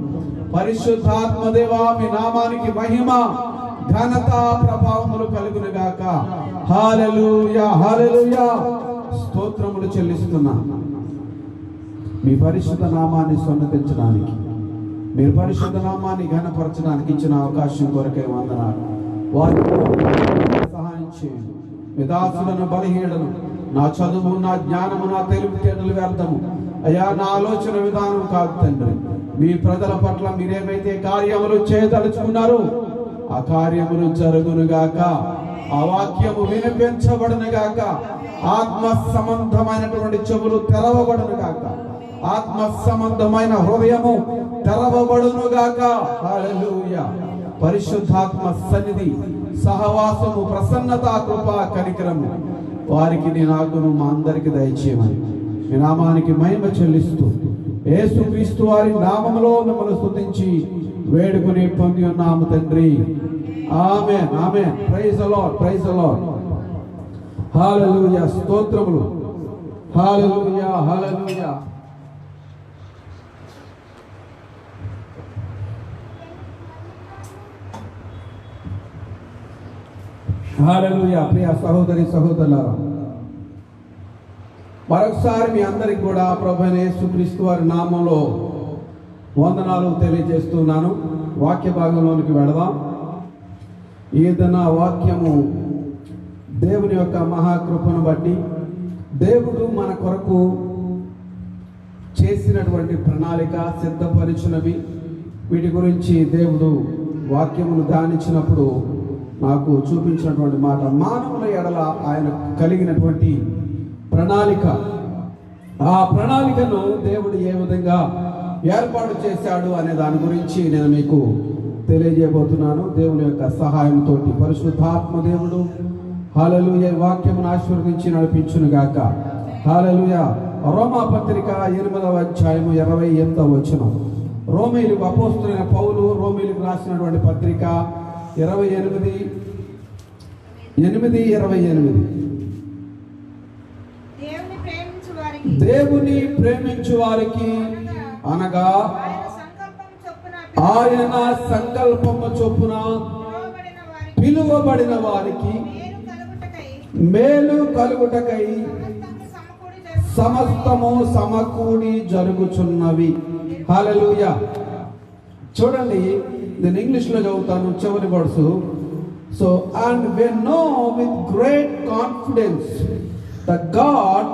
పరిశుద్ధాత్మ దేవా, మీ నామానికి మహిమ, ఘనత, ప్రభావములు కలుగును గాక. హల్లెలూయా, హల్లెలూయా, స్తోత్రములు చెల్లిస్తున్నాం. మీ పరిశుద్ధ నామాన్ని సన్నతించడానికి, మీరు పరిశుద్ధ నామాన్ని ఘనపరచడానికి ఇచ్చిన అవకాశం కొరకే వందనాలు. వారికి సహాయం చేయండి. మీ దాసులను, బలహీనలను, నా చదువు, నా జ్ఞానము, నా తెలివితేటలు వ్యర్థము అయ్యా, నా ఆలోచన విధానం కాదు తండ్రి. మీ ప్రజల పట్ల మీరేమైతే కార్యములు చేయదలుచుకున్నారో ఆ కార్యములు జరుగునుగాక, ఆ వాక్యము వినిపించబడునుగాక, ఆత్మ సంబంధమైనటువంటి చెవులు తెరవబడునుగాక, ఆత్మ సంబంధమైన హృదయము తెరవబడునుగాక. హల్లెలూయా. పరిశుద్ధాత్మ సన్నిధి, సహవాసము, ప్రసన్నత, కృప, కనికరము వారికి, నాకును, మా అందరికి దయచేయమని మీ నామానికి మహిమ చెల్లిస్తూ యేసుక్రీస్తు వారి నామములో మిమ్మల్ని స్తుతించి వేడుకొని పొంది ఉన్నాము తండ్రి. Amen, amen. Praise the Lord, praise the Lord. Hallelujah, స్తోత్రములు. Hallelujah, hallelujah. హల్లెలూయా. ప్రియ సహోదరి, సహోదరులారా, మరొకసారి మీ అందరికి కూడా ప్రభువైన యేసుక్రీస్తు వారి నామంలో వందనాలు తెలియజేస్తున్నాను. వాక్య భాగంలోనికి వెళదాం. ఏదైనా వాక్యము దేవుని యొక్క మహాకృపను బట్టి, దేవుడు మన కొరకు చేసినటువంటి ప్రణాళిక, సిద్ధపరిచినవి, వీటి గురించి దేవుడు వాక్యమును ధ్యానించినప్పుడు నాకు చూపించినటువంటి మాట, మానవుల ఎడల ఆయన కలిగినటువంటి ప్రణాళిక, ఆ ప్రణాళికను దేవుడు ఏ విధంగా ఏర్పాటు చేశాడు అనే దాని గురించి నేను మీకు తెలియజేయబోతున్నాను దేవుని యొక్క సహాయంతో. పరిశుద్ధాత్మ దేవుడు హల్లెలూయా వాక్యమును ఆశీర్వదించి నడిపించును గాక. హల్లెలూయా. రోమా పత్రిక 8వ అధ్యాయము 28వ వచనం. రోమీయులకు అపోస్తలుడైన పౌలు రోమీయులకు రాసినటువంటి పత్రిక 8:28. దేవుని ప్రేమించు వారికి అనగా ఆయన సంకల్పము చొప్పున పిలువబడిన వారికి మేలు కలుగుటకై సమస్తము సమకూడి జరుగుచున్నవి. హల్లెలూయా. చూడండి, నేను ఇంగ్లీష్లో చదువుతాను చివరి words. So and we know with great confidence that God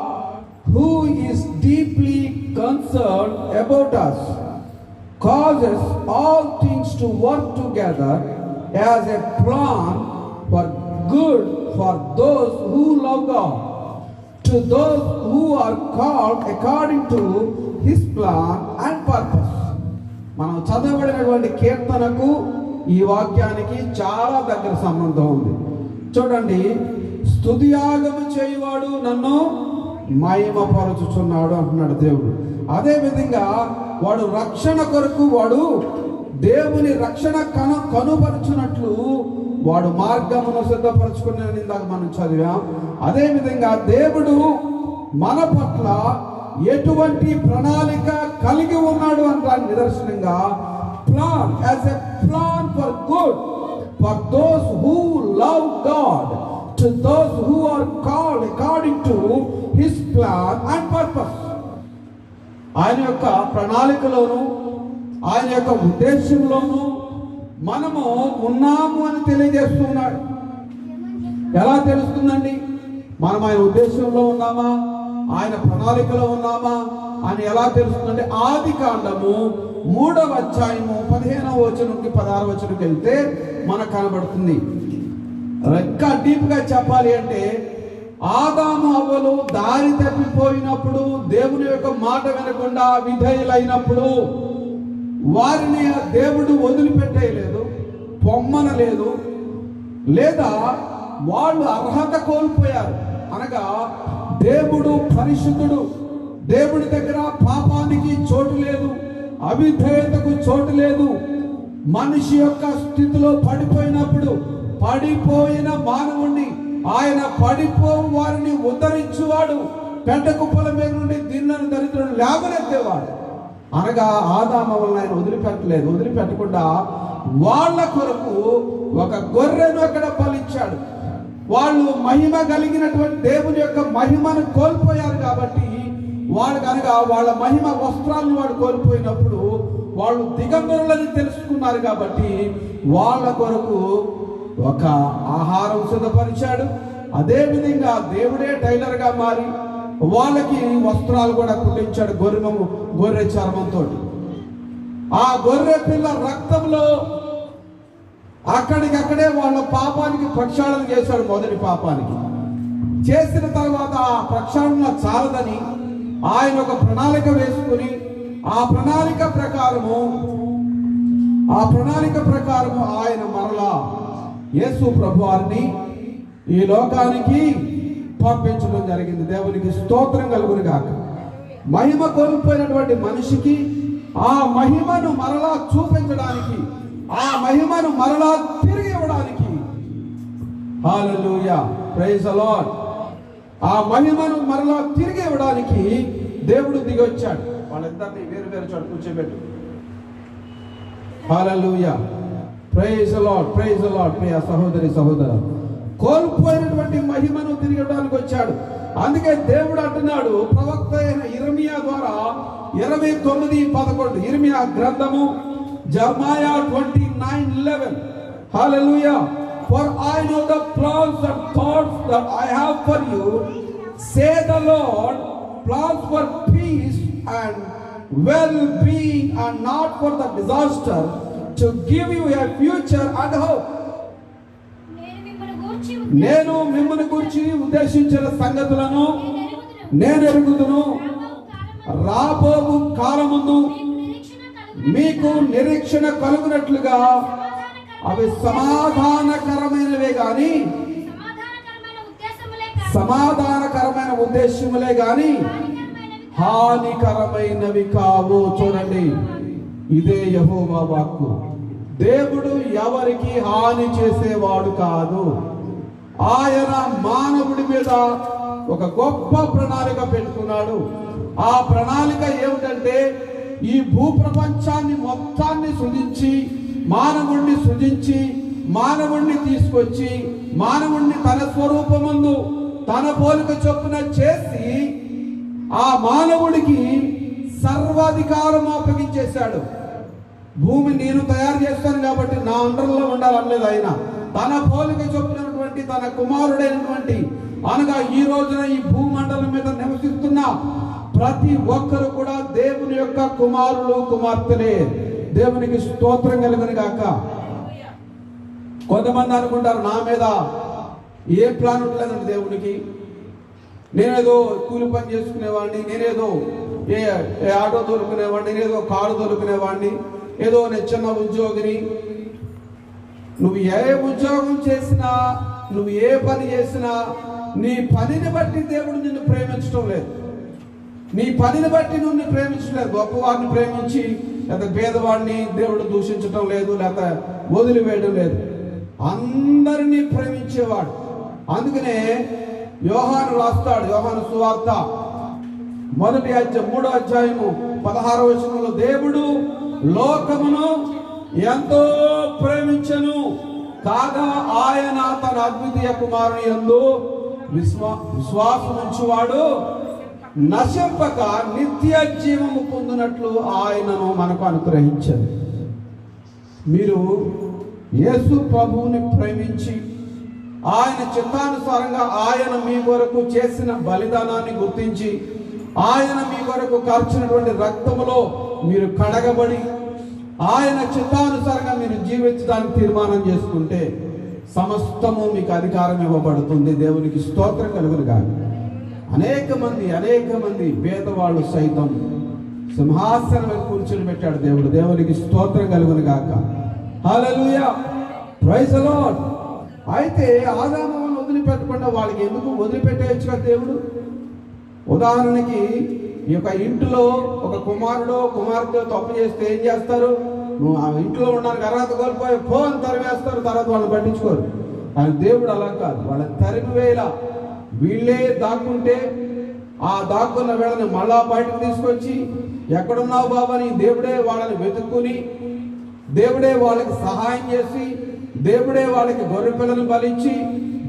who is deeply concerned about us causes all things to work together as a plan for good for those who love God, to those who are called according to his plan and purpose. మనం చదవబడినటువంటి కీర్తనకు ఈ వాక్యానికి చాలా దగ్గర సంబంధం ఉంది. చూడండి, స్తుతియాగము చేయువాడు నన్ను మహిమపరచుచున్నాడు అంటున్నాడు దేవుడు. అదే విధంగా వాడు రక్షణ కొరకు వాడు దేవుని రక్షణ కనుపరుచున్నట్లు వాడు మార్గమును సిద్ధపరచుకుని ఇందాక మనం చదివాం. అదే విధంగా దేవుడు మన పట్ల ఎటువంటి ప్రణాళిక కలిగి ఉన్నాడు అంటే నిదర్శనంగా plan as a plan for good for those who love God, to those who are called according to his plan and purpose. ఆయన యొక్క ప్రణాళికలోను ఆయన యొక్క ఉద్దేశంలోను మనము ఉన్నాము అని తెలియజేస్తున్నాడు. ఎలా తెలుస్తుందండి? మనం ఆయన ఉద్దేశంలో ఉన్నామా, ఆయన ప్రణాళికలో ఉన్నామా అని ఎలా తెలుస్తుందంటే ఆది కాండము 3వ అధ్యాయము 15వ వచనం నుంచి 16వ వచనంకి వెళ్తే మనకు కనబడుతుంది. ఇంకా డీప్ గా చెప్పాలి అంటే ఆదాము అవ్వలు దారి తప్పిపోయినప్పుడు, దేవుని యొక్క మాట వినకుండా విధేయులైనప్పుడు వారిని దేవుడు వదిలిపెట్టేయలేదు, పొమ్మనలేదు, లేదా వాళ్ళు అర్హత కోల్పోయారు. అనగా దేవుడు పరిశుద్ధుడు, దేవుడి దగ్గర పాపానికి చోటు లేదు, అవిధేయతకు చోటు లేదు. మనిషి యొక్క స్థితిలో పడిపోయినప్పుడు పడిపోయిన మానవుణ్ణి ఆయన పడిపోవు వారిని ఉద్ధరించువాడు, పెద్ద కుప్పల మీద నుండి దిన్నను దరిద్రుడు లేవనెత్తేవాడు. అనగా ఆదాము వలన ఆయన వదిలిపెట్టకుండా వాళ్ళ కొరకు ఒక గొర్రెను అక్కడ బలిచ్చాడు. వాళ్ళు మహిమ కలిగినటువంటి దేవుని యొక్క మహిమను కోల్పోయారు కాబట్టి వాళ్ళు కనుక వాళ్ళ మహిమ వస్త్రాలను వాడు కోల్పోయినప్పుడు వాళ్ళు దిగంబరులని తెలుసుకున్నారు కాబట్టి వాళ్ళ కొరకు ఒక ఆహారం సిద్ధపరిచాడు. అదే విధంగా దేవుడే టైలర్ గా మారి వాళ్ళకి వస్త్రాలు కూడా కుట్టించాడు గొర్రె చర్మంతో. ఆ గొర్రె పిల్ల రక్తంలో అక్కడికక్కడే వాళ్ళ పాపానికి ప్రక్షాళన చేశాడు. మొదటి పాపానికి చేసిన తర్వాత ఆ ప్రక్షాళన చాలదని ఆయన ఒక ప్రణాళిక వేసుకుని ఆ ప్రణాళిక ప్రకారము ఆయన మరలా యేసు ప్రభువారిని ఈ లోకానికి పంపించడం జరిగింది. దేవునికి స్తోత్రం కలుగును గాక. మహిమ కోల్పోయినటువంటి మనిషికి ఆ మహిమను మరలా చూపించడానికి, ఆ మహిమను మరలా తిరిగి ఇవ్వడానికి, హల్లెలూయా, ప్రైజ్ ది లార్డ్, ఆ మహిమను మరలా తిరిగి ఇవ్వడానికి దేవుడు దిగి వచ్చాడు. వాళ్ళిద్దరిని వేరు చోట కూర్చోబెట్టు. Hallelujah, praise the Lord, praise the Lord. ప్రియ సహోదరి సహోదరు, కోల్పోయినటువంటి మహిమను తిరిగి ఇవ్వడానికి వచ్చాడు. అందుకే దేవుడు అంటున్నాడు ప్రవక్త అయిన ఇర్మియా ద్వారా 29:11 ఇర్మియా గ్రంథము జెర్మయా 29:11. హల్లెలూయా. For I know the plans and thoughts that I have for you, say the Lord, plans for peace and well-being and not for the disaster, to give you a future and hope. నేను మిమ్మల్ని గురించి ఉద్దేశించిన సంగతులను నేను ఎరుగుదును, రాబోవు కాలముందు మీకు నిరీక్షణ కలుగునట్లుగా అవి సమాధానకరమైనవే గాని సమాధానకరమైన ఉద్దేశములే గాని హానికరమైనవి కావు. చూడండి, ఇదే యెహోవా వాక్కు. దేవుడు ఎవరికి హాని చేసేవాడు కాదు. ఆయన మానవుడి మీద ఒక గొప్ప ప్రణాళిక పెట్టుకున్నాడు. ఆ ప్రణాళిక ఏమిటంటే, ఈ భూప్రపంచాన్ని మొత్తాన్ని సృజించి మానవుణ్ణి తీసుకొచ్చి మానవుణ్ణి తన స్వరూపమందు తన పోలిక చొప్పున చేసి ఆ మానవుడికి సర్వాధికారం అప్పగించేశాడు. భూమి నేను తయారు చేస్తాను కాబట్టి నా అండర్లో ఉండాలనలేదు. ఆయన తన పోలిక చొప్పునటువంటి తన కుమారుడైనటువంటి అనగా ఈ రోజున ఈ భూమండలం మీద నివసిస్తున్న ప్రతి ఒక్కరు కూడా దేవుని యొక్క కుమారులు కుమార్తెలే. దేవునికి స్తోత్రం కలుగును గాక. కొంతమంది అనుకుంటారు, నా మీద ఏ ప్లాన్ ఉండలేదండి దేవునికి, నేనేదో కూలి పని చేసుకునేవాడిని, నేనేదో ఏ ఆటో తోలుకునేవాడిని, నేనేదో కారు తోలుకునేవాడిని, ఏదో నేను చిన్న ఉద్యోగిని. నువ్వు ఏ ఉద్యోగం చేసినా, నువ్వు ఏ పని చేసినా, నీ పనిని బట్టి దేవుడు నిన్ను ప్రేమించడం లేదు. నీ పనిని బట్టి నువ్వు ప్రేమించలేదు. గొప్పవాడిని ప్రేమించి లేదా పేదవాడిని దేవుడు దూషించటం లేదు, లేదా వదిలివేయడం లేదు. అందరినీ ప్రేమించేవాడు. అందుకనే యోహాను రాస్తాడు, యోహాను సువార్త 3వ అధ్యాయము 16వ వచనంలో, దేవుడు లోకమును ఎంతో ప్రేమించెను కాగా ఆయన తన అద్వితీయ కుమారుని యందు విశ్వాసం ఉంచువాడు నశింపక నిత్య జీవము పొందినట్లు ఆయనను మనకు అనుగ్రహించారు. మీరు యేసు ప్రభువుని ప్రేమించి ఆయన చిత్తానుసారంగా ఆయన మీ కొరకు చేసిన బలిదానాన్ని గుర్తించి ఆయన మీ కొరకు ఖర్చినటువంటి రక్తములో మీరు కడగబడి ఆయన చిత్తానుసారంగా మీరు జీవించడానికి తీర్మానం చేసుకుంటే సమస్తము మీకు అధికారం ఇవ్వబడుతుంది. దేవునికి స్తోత్రం కలుగును గాక. అనేక మంది పేదవాళ్ళు సైతం సింహాసనం మీద కూర్చొని పెట్టాడు దేవుడు. దేవునికి స్తోత్రం కలుగును గాక. Hallelujah, praise the lord. అయితే ఆదామును వదిలిపెట్టకుండా వాళ్ళకి ఎందుకు వదిలిపెట్టేయచ్చు కదా దేవుడు. ఉదాహరణకి ఈ యొక్క ఇంటిలో ఒక కుమారుడు కుమార్తె తప్పు చేస్తే ఏం చేస్తారు? నువ్వు ఆ ఇంట్లో ఉండడానికి అర్హత కోల్పోయి ఫోన్ తరివేస్తారు, తర్వాత వాళ్ళని పట్టించుకోరు. కానీ దేవుడు అలా కాదు, వాళ్ళని తరిమివేలా. వీళ్ళే దాక్కుంటే ఆ దాక్కున్న వేళని మళ్ళా బయటకు తీసుకొచ్చి, ఎక్కడున్నావు బాబా అని దేవుడే వాళ్ళని వెతుక్కుని, దేవుడే వాళ్ళకి సహాయం చేసి, దేవుడే వాళ్ళకి గొర్రె పిల్లలు బలించి,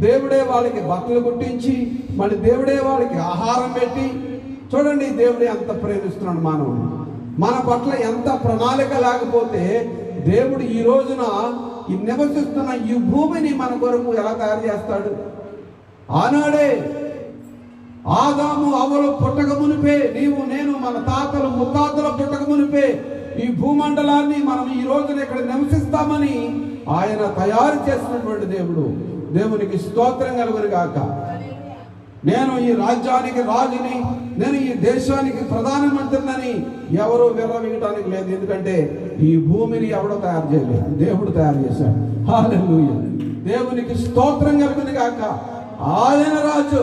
దేవుడే వాళ్ళకి బట్టలు కుట్టించి, మళ్ళీ దేవుడే వాళ్ళకి ఆహారం పెట్టి. చూడండి, దేవుడే ఎంత ప్రేమిస్తున్నాడు మానవుడు. మన పట్ల ఎంత ప్రణాళిక లేకపోతే దేవుడు ఈ రోజున ఈ నివసిస్తున్న ఈ భూమిని మన కొరకు ఎలా తయారు చేస్తాడు? ఆనాడే ఆదాము అవ్వలు పుట్టక మునిపే, నీవు నేను మన తాతలు ముత్తాతలు పుట్టక మునిపే ఈ భూమండలాన్ని మనం ఈ రోజున ఇక్కడ నివసిస్తామని ఆయన తయారు చేసినటువంటి దేవుడు. దేవునికి స్తోత్రం కలుగును గాక. నేను ఈ రాజ్యానికి రాజుని, నేను ఈ దేశానికి ప్రధానమంత్రిని ఎవరు విర్రవీయటానికి లేదు. ఎందుకంటే ఈ భూమిని ఎవడో తయారు చేయలేదు, దేవుడు తయారు చేశాడు. హల్లెలూయా, దేవునికి స్తోత్రం కలుగును గాక. ఆయన రాజు,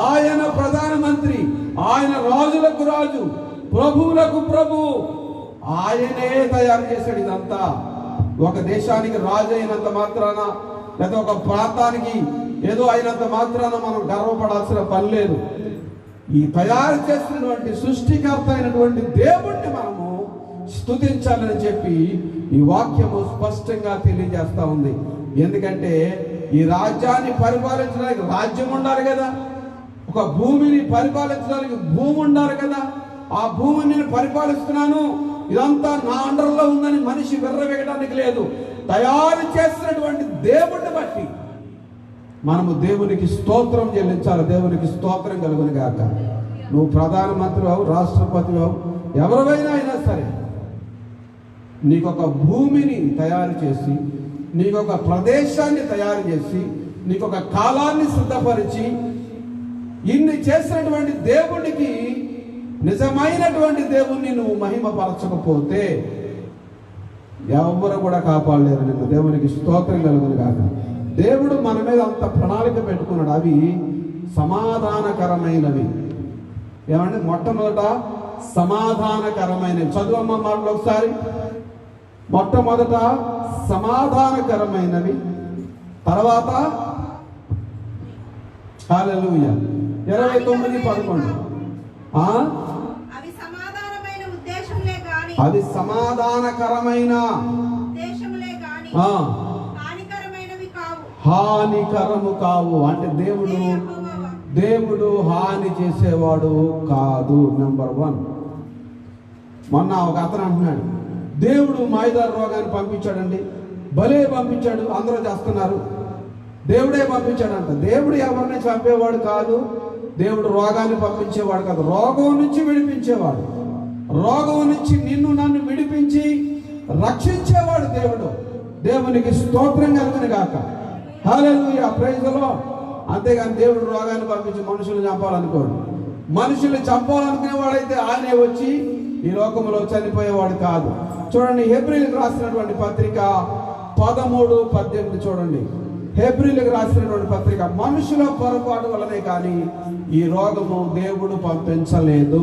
ఆయన ప్రధానమంత్రి, ఆయన రాజులకు రాజు, ప్రభువులకు ప్రభు. ఆయనే తయారు చేశాడు ఇదంతా. ఒక దేశానికి రాజు అయినంత మాత్రాన, లేదా ఒక ప్రాంతానికి ఏదో అయినంత మాత్రాన మనం గర్వపడాల్సిన పని లేదు. ఈ తయారు చేసినటువంటి సృష్టికర్త అయినటువంటి దేవుణ్ణి మనము స్తుతించాలని చెప్పి ఈ వాక్యము స్పష్టంగా తెలియజేస్తా ఉంది. ఎందుకంటే ఈ రాజ్యాన్ని పరిపాలించడానికి రాజ్యం ఉండాలి కదా, ఒక భూమిని పరిపాలించడానికి భూమి ఉండాలి కదా. ఆ భూమిని నేను పరిపాలిస్తున్నాను, ఇదంతా నా అండర్లో ఉందని మనిషి విర్రవేయడానికి లేదు. తయారు చేసినటువంటి దేవుణ్ణి బట్టి మనము దేవునికి స్తోత్రం చెల్లించాలి. దేవునికి స్తోత్రం కలుగును గాక. నువ్వు ప్రధానమంత్రి అవు, రాష్ట్రపతి అవు, ఎవరైనా అయినా సరే, నీకొక భూమిని తయారు చేసి, నీకొక ప్రదేశాన్ని తయారు చేసి, నీకొక కాలాన్ని సిద్ధపరిచి ఇన్ని చేసినటువంటి దేవునికి, నిజమైనటువంటి దేవుణ్ణి నువ్వు మహిమపరచకపోతే ఎవరు కూడా కాపాడలేరు నిన్ను. దేవునికి స్తోత్రం కలుగును కాక. దేవుడు మన మీద అంత ప్రణాళిక పెట్టుకున్నాడు. అవి సమాధానకరమైనవి. ఏమంటే మొట్టమొదట సమాధానకరమైనవి. చదువమ్మ మాటలు ఒకసారి. మొట్టమొదట సమాధానకరమైనవి, తర్వాత హల్లెలూయా 29:11 అవి సమాధానమైన ఉద్దేశములే గాని, అవి సమాధానకరమైన ఉద్దేశములే గాని హానికరమైనవి కావు. హానికరము కావు. అంటే దేవుడు హాని చేసేవాడు కాదు. నెంబర్ 1. మొన్న ఒక అతను అంటున్నాడు, దేవుడు మాయదారు రోగాన్ని పంపించాడండి. భలే పంపించాడు, అందరూ చేస్తున్నారు. దేవుడే పంపించాడంట. దేవుడు ఎవరిని చంపేవాడు కాదు. దేవుడు రోగాన్ని పంపించేవాడు కాదు. రోగం నుంచి విడిపించేవాడు. రోగం నుంచి నిన్ను నన్ను విడిపించి రక్షించేవాడు దేవుడు. దేవునికి స్తోత్రం కలుగును గాక. Hallelujah, praise the lord. అంతేగాని దేవుడు రోగాన్ని పంపించి మనుషులు చంపాలనుకోడు. మనుషులు చంపాలనుకునేవాడైతే ఆయనే వచ్చి ఈ లోకంలో చనిపోయేవాడు కాదు. చూడండి, హెబ్రీలకు రాసినటువంటి పత్రిక 13:18 చూడండి. హెబ్రీలకు రాసినటువంటి పత్రిక. మనుషుల పొరపాటు వల్లనే కానీ ఈ రోగము దేవుడు పంపించలేదు.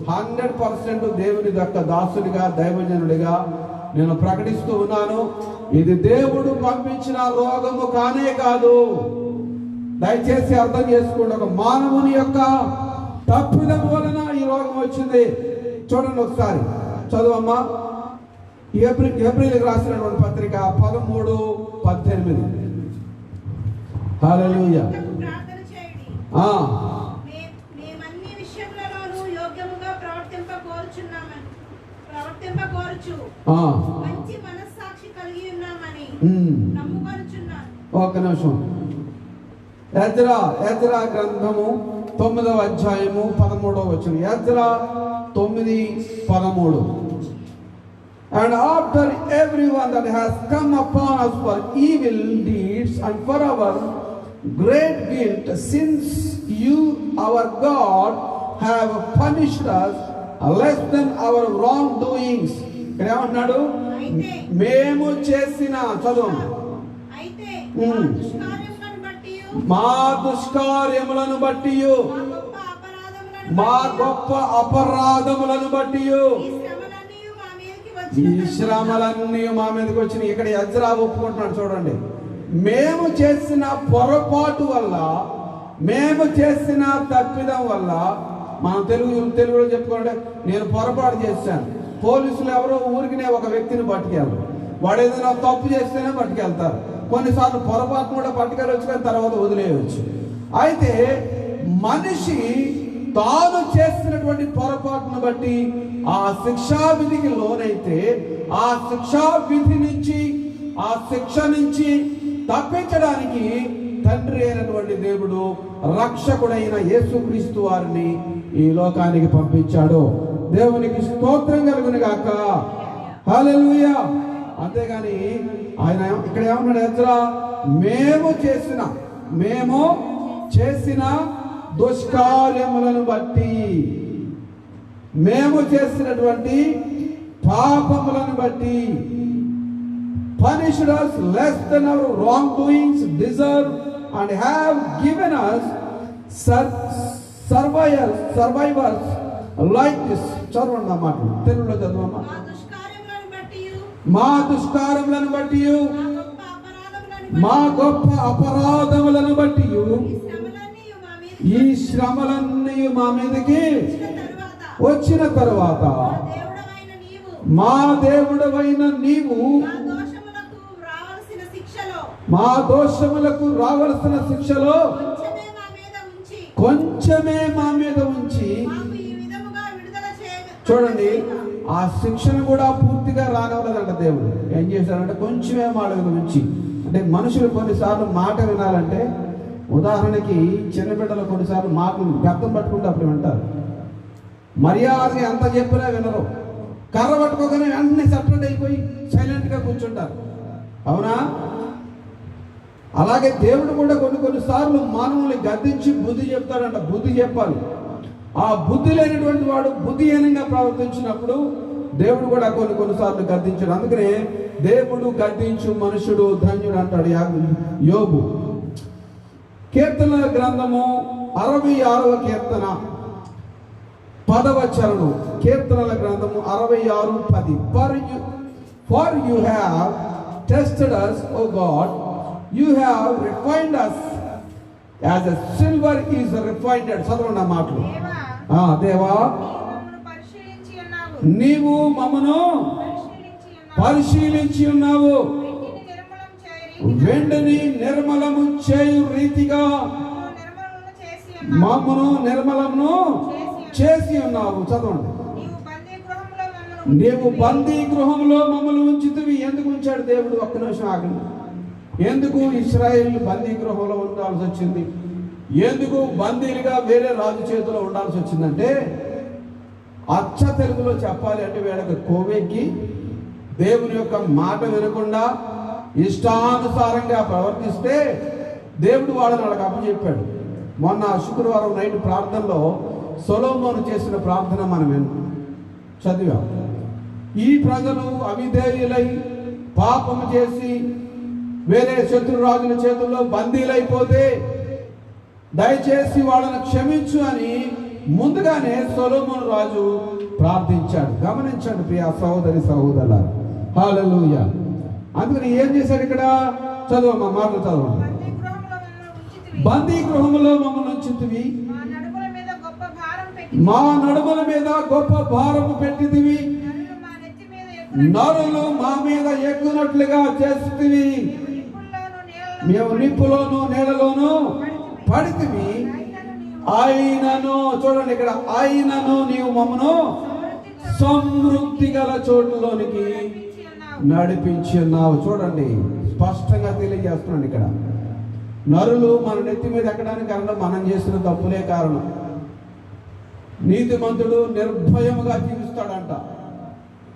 100% దేవుని యొక్క దాసుడిగా, దైవజనుడిగా నేను ప్రకటిస్తూ ఉన్నాను, ఇది దేవుడు పంపించిన రోగము కానే కాదు. దయచేసి అర్థం చేసుకోండి. ఒక మానవుని యొక్క తప్పిదం వలన ఈ రోగం వచ్చింది. చూడండి ఒకసారి, చదువమ్మా. ఏప్రిల్కి రాసినటువంటి పత్రిక 13:18. హల్లెలూయా. ప్రార్థన చేయండి. మేమన్ని విషయములలోనూ యోగ్యముగా ప్రవర్తింపకోరుచు మంచి మనస్సాక్షి కలిగి ఉన్నామని నమ్ముకొనుచున్నాను. ఒక నిమిషం. ఎజ్రా గ్రంథము 9వ అధ్యాయము 13వ వచనం. Ezra 9:13. And after everyone that has come upon us for evil deeds and for our great guilt, since you, our God, have punished us less than our wrongdoings. ఇక్కడ ఏమంటున్నాడు? మేము చేసిన, చదువు, అయితే మా దుష్కార్యములను బట్టి, మా గొప్ప అపరాధములను బట్టి ఈ శ్రమలన్నీ మా మీదకి వచ్చినాయి. ఇక్కడ ఎజ్రా ఒప్పుకుంటున్నాడు. చూడండి, మేము చేసిన పొరపాటు వల్ల, మేము చేసిన తప్పిదం వల్ల, మనం తెలుగులో చెప్పుకోండి, నేను పొరపాటు చేశాను. పోలీసులు ఎవరో ఊరికినే ఒక వ్యక్తిని పట్టుకెళ్ళరు. వాడు ఏదైనా తప్పు చేస్తేనే పట్టుకెళ్తారు. కొన్నిసార్లు పొరపాటు కూడా పట్టుకెళ్ళవచ్చు, కానీ తర్వాత వదిలేయవచ్చు. అయితే మనిషి తాను చేసినటువంటి పొరపాటును బట్టి ఆ శిక్షా విధికి లోనైతే, ఆ శిక్షా విధి నుంచి, ఆ శిక్ష నుంచి తప్పించడానికి తండ్రి అయినటువంటి దేవుడు రక్షకుడైన యేసుక్రీస్తు వారిని ఈ లోకానికి పంపించాడు. దేవునికి స్తోత్రం కలుగును గాక. హల్లెలూయా. అంతేగాని ఆయన ఇక్కడ ఏమన్నాడు? ఎజ్రా, మేము చేసిన దుష్కార్యములను బట్టి, మేము చేసినటువంటి పాపములను బట్టి, punished us less than our wrongdoings deserve and have given us survivors like this. చదవండి అన్నమాట. తెలుగులో చదవమ్మా. మా దుష్కారములను బట్టి, మా గొప్ప అపరాధములను బట్టి ఈ శ్రమలన్నీ మా మీదకి వచ్చిన తరువాత మా దేవుడవైన నీవు మా దోషములకు రావలసిన శిక్షలో కొంచెమే మా మీద ఉంచి, చూడండి, ఆ శిక్షను కూడా పూర్తిగా రానివ్వలేదంట దేవుడు. ఏం చేశాడంటే కొంచెమే మాట ఉంచి. అంటే మనుషులు కొన్నిసార్లు మాట వినాలంటే, ఉదాహరణకి చిన్నబిడ్డలు కొన్నిసార్లు మాటలు గద్దం పట్టుకుంటే అప్పుడు వింటారు. మర్యాద ఎంత చెప్పినా వినరు. కర్ర పట్టుకోగానే వెంటనే సెపరేట్ అయిపోయి సైలెంట్గా కూర్చుంటారు. అవునా? అలాగే దేవుడు కూడా కొన్నిసార్లు మానవుల్ని గద్దించి బుద్ధి చెప్తాడంట. బుద్ధి చెప్పాలి. ఆ బుద్ధి లేనటువంటి వాడు బుద్ధిహీనంగా ప్రవర్తించినప్పుడు దేవుడు కూడా కొన్నిసార్లు గద్దించాడు. అందుకనే దేవుడు గద్దించు మనుషుడు ధన్యుడు అంటాడు యోబు. కీర్తనల గ్రంథము 66వ కీర్తన 10వ చరణం. కీర్తనల గ్రంథము 66:10. For you have tested us, O God, you have refined us as a silver is refined. చదవండి ఆ మాటలు. దేవా, దేవా, మమ్మను పరిశీలించి ఉన్నావు. నీవు మమ్మను పరిశీలించి ఉన్నావు. వెండిని నిర్మలము చేయు రీతిగా మమ్మను నిర్మలమును చేసి ఉన్నావు. చదవండి. నీవు బందీ గృహంలో మమ్మల్ని ఉంచితివి. ఎందుకు ఉంచాడు దేవుడు? ఒక్క నిమిషం ఆగండి. ఎందుకు ఇశ్రాయేల్ బందీ గృహంలో ఉండాల్సి వచ్చింది? ఎందుకు బందీలుగా వేరే రాజు చేతిలో ఉండాల్సి వచ్చిందంటే, అచ్చ తెలుగులో చెప్పాలి అంటే వీళ్ళకి కోవెక్కి దేవుని యొక్క మాట వినకుండా ఇష్టానుసారంగా ప్రవర్తిస్తే దేవుడు వాళ్ళని వాళ్ళకి అప్పచెప్పాడు. మొన్న శుక్రవారం నైట్ ప్రార్థనలో సొలొమోను చేసిన ప్రార్థన మనం చదివాం. ఈ ప్రజలు అవిధేయులై పాపము చేసి వేరే శత్రురాజుల చేతుల్లో బందీలైపోతే దయచేసి వాళ్ళని క్షమించు అని ముందుగానే సొలొమోను రాజు ప్రార్థించాడు. గమనించండి ప్రియ సహోదరి సహోదరులారా. హల్లెలూయా. అందుకని ఏం చేశాడు ఇక్కడ? చదవమ్మా, మాటలు చదవండి. బందీ గృహంలో మమ్మల్ని ఉంచితివి, మా నడుముల మీద గొప్ప భారము పెట్టితివి, నరులు మా మీద ఎక్కునట్లుగా చేస్తువి, మేము నిప్పులోను నీడలోను పడితివి, ఆయనను చూడండి ఇక్కడ, ఆయనను నీవు మమ్మను సమృద్ధి గల చోటులోనికి నడిపించి ఉన్నావు. చూడండి, స్పష్టంగా తెలియజేస్తున్నాను ఇక్కడ. నరులు మన నెత్తి మీద ఎక్కడానికి కారణం మనం చేసిన తప్పులే కారణం. నీతిమంతుడు నిర్భయముగా జీవిస్తాడంట.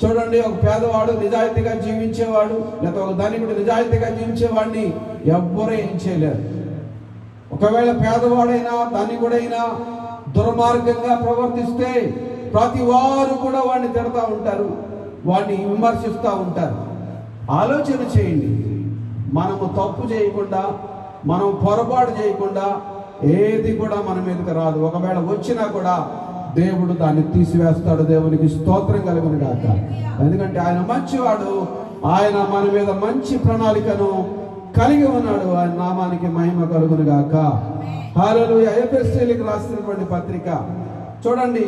చూడండి, ఒక పేదవాడు నిజాయితీగా జీవించేవాడు, లేదా ఒక ధనికుడు నిజాయితీగా జీవించేవాడిని ఎవ్వరూ ఏం చేయలేరు. ఒకవేళ పేదవాడైనా ధనికుడైనా దుర్మార్గంగా ప్రవర్తిస్తే ప్రతి వారు కూడా వాడిని తిడతా ఉంటారు, వాడిని విమర్శిస్తూ ఉంటారు. ఆలోచన చేయండి, మనము తప్పు చేయకుండా, మనం పొరపాటు చేయకుండా ఏది కూడా మన మీదకి రాదు. ఒకవేళ వచ్చినా కూడా దేవుడు దాన్ని తీసివేస్తాడు. దేవునికి స్తోత్రం కలుగును గాక. ఎందుకంటే ఆయన మంచివాడు, ఆయన మన మీద మంచి ప్రణాళికను కలిగి ఉన్నాడు. ఆయన నామానికి మహిమ కలుగును గాక. హల్లెలూయా. ఎఫెసీయులకు రాసినటువంటి పత్రిక చూడండి,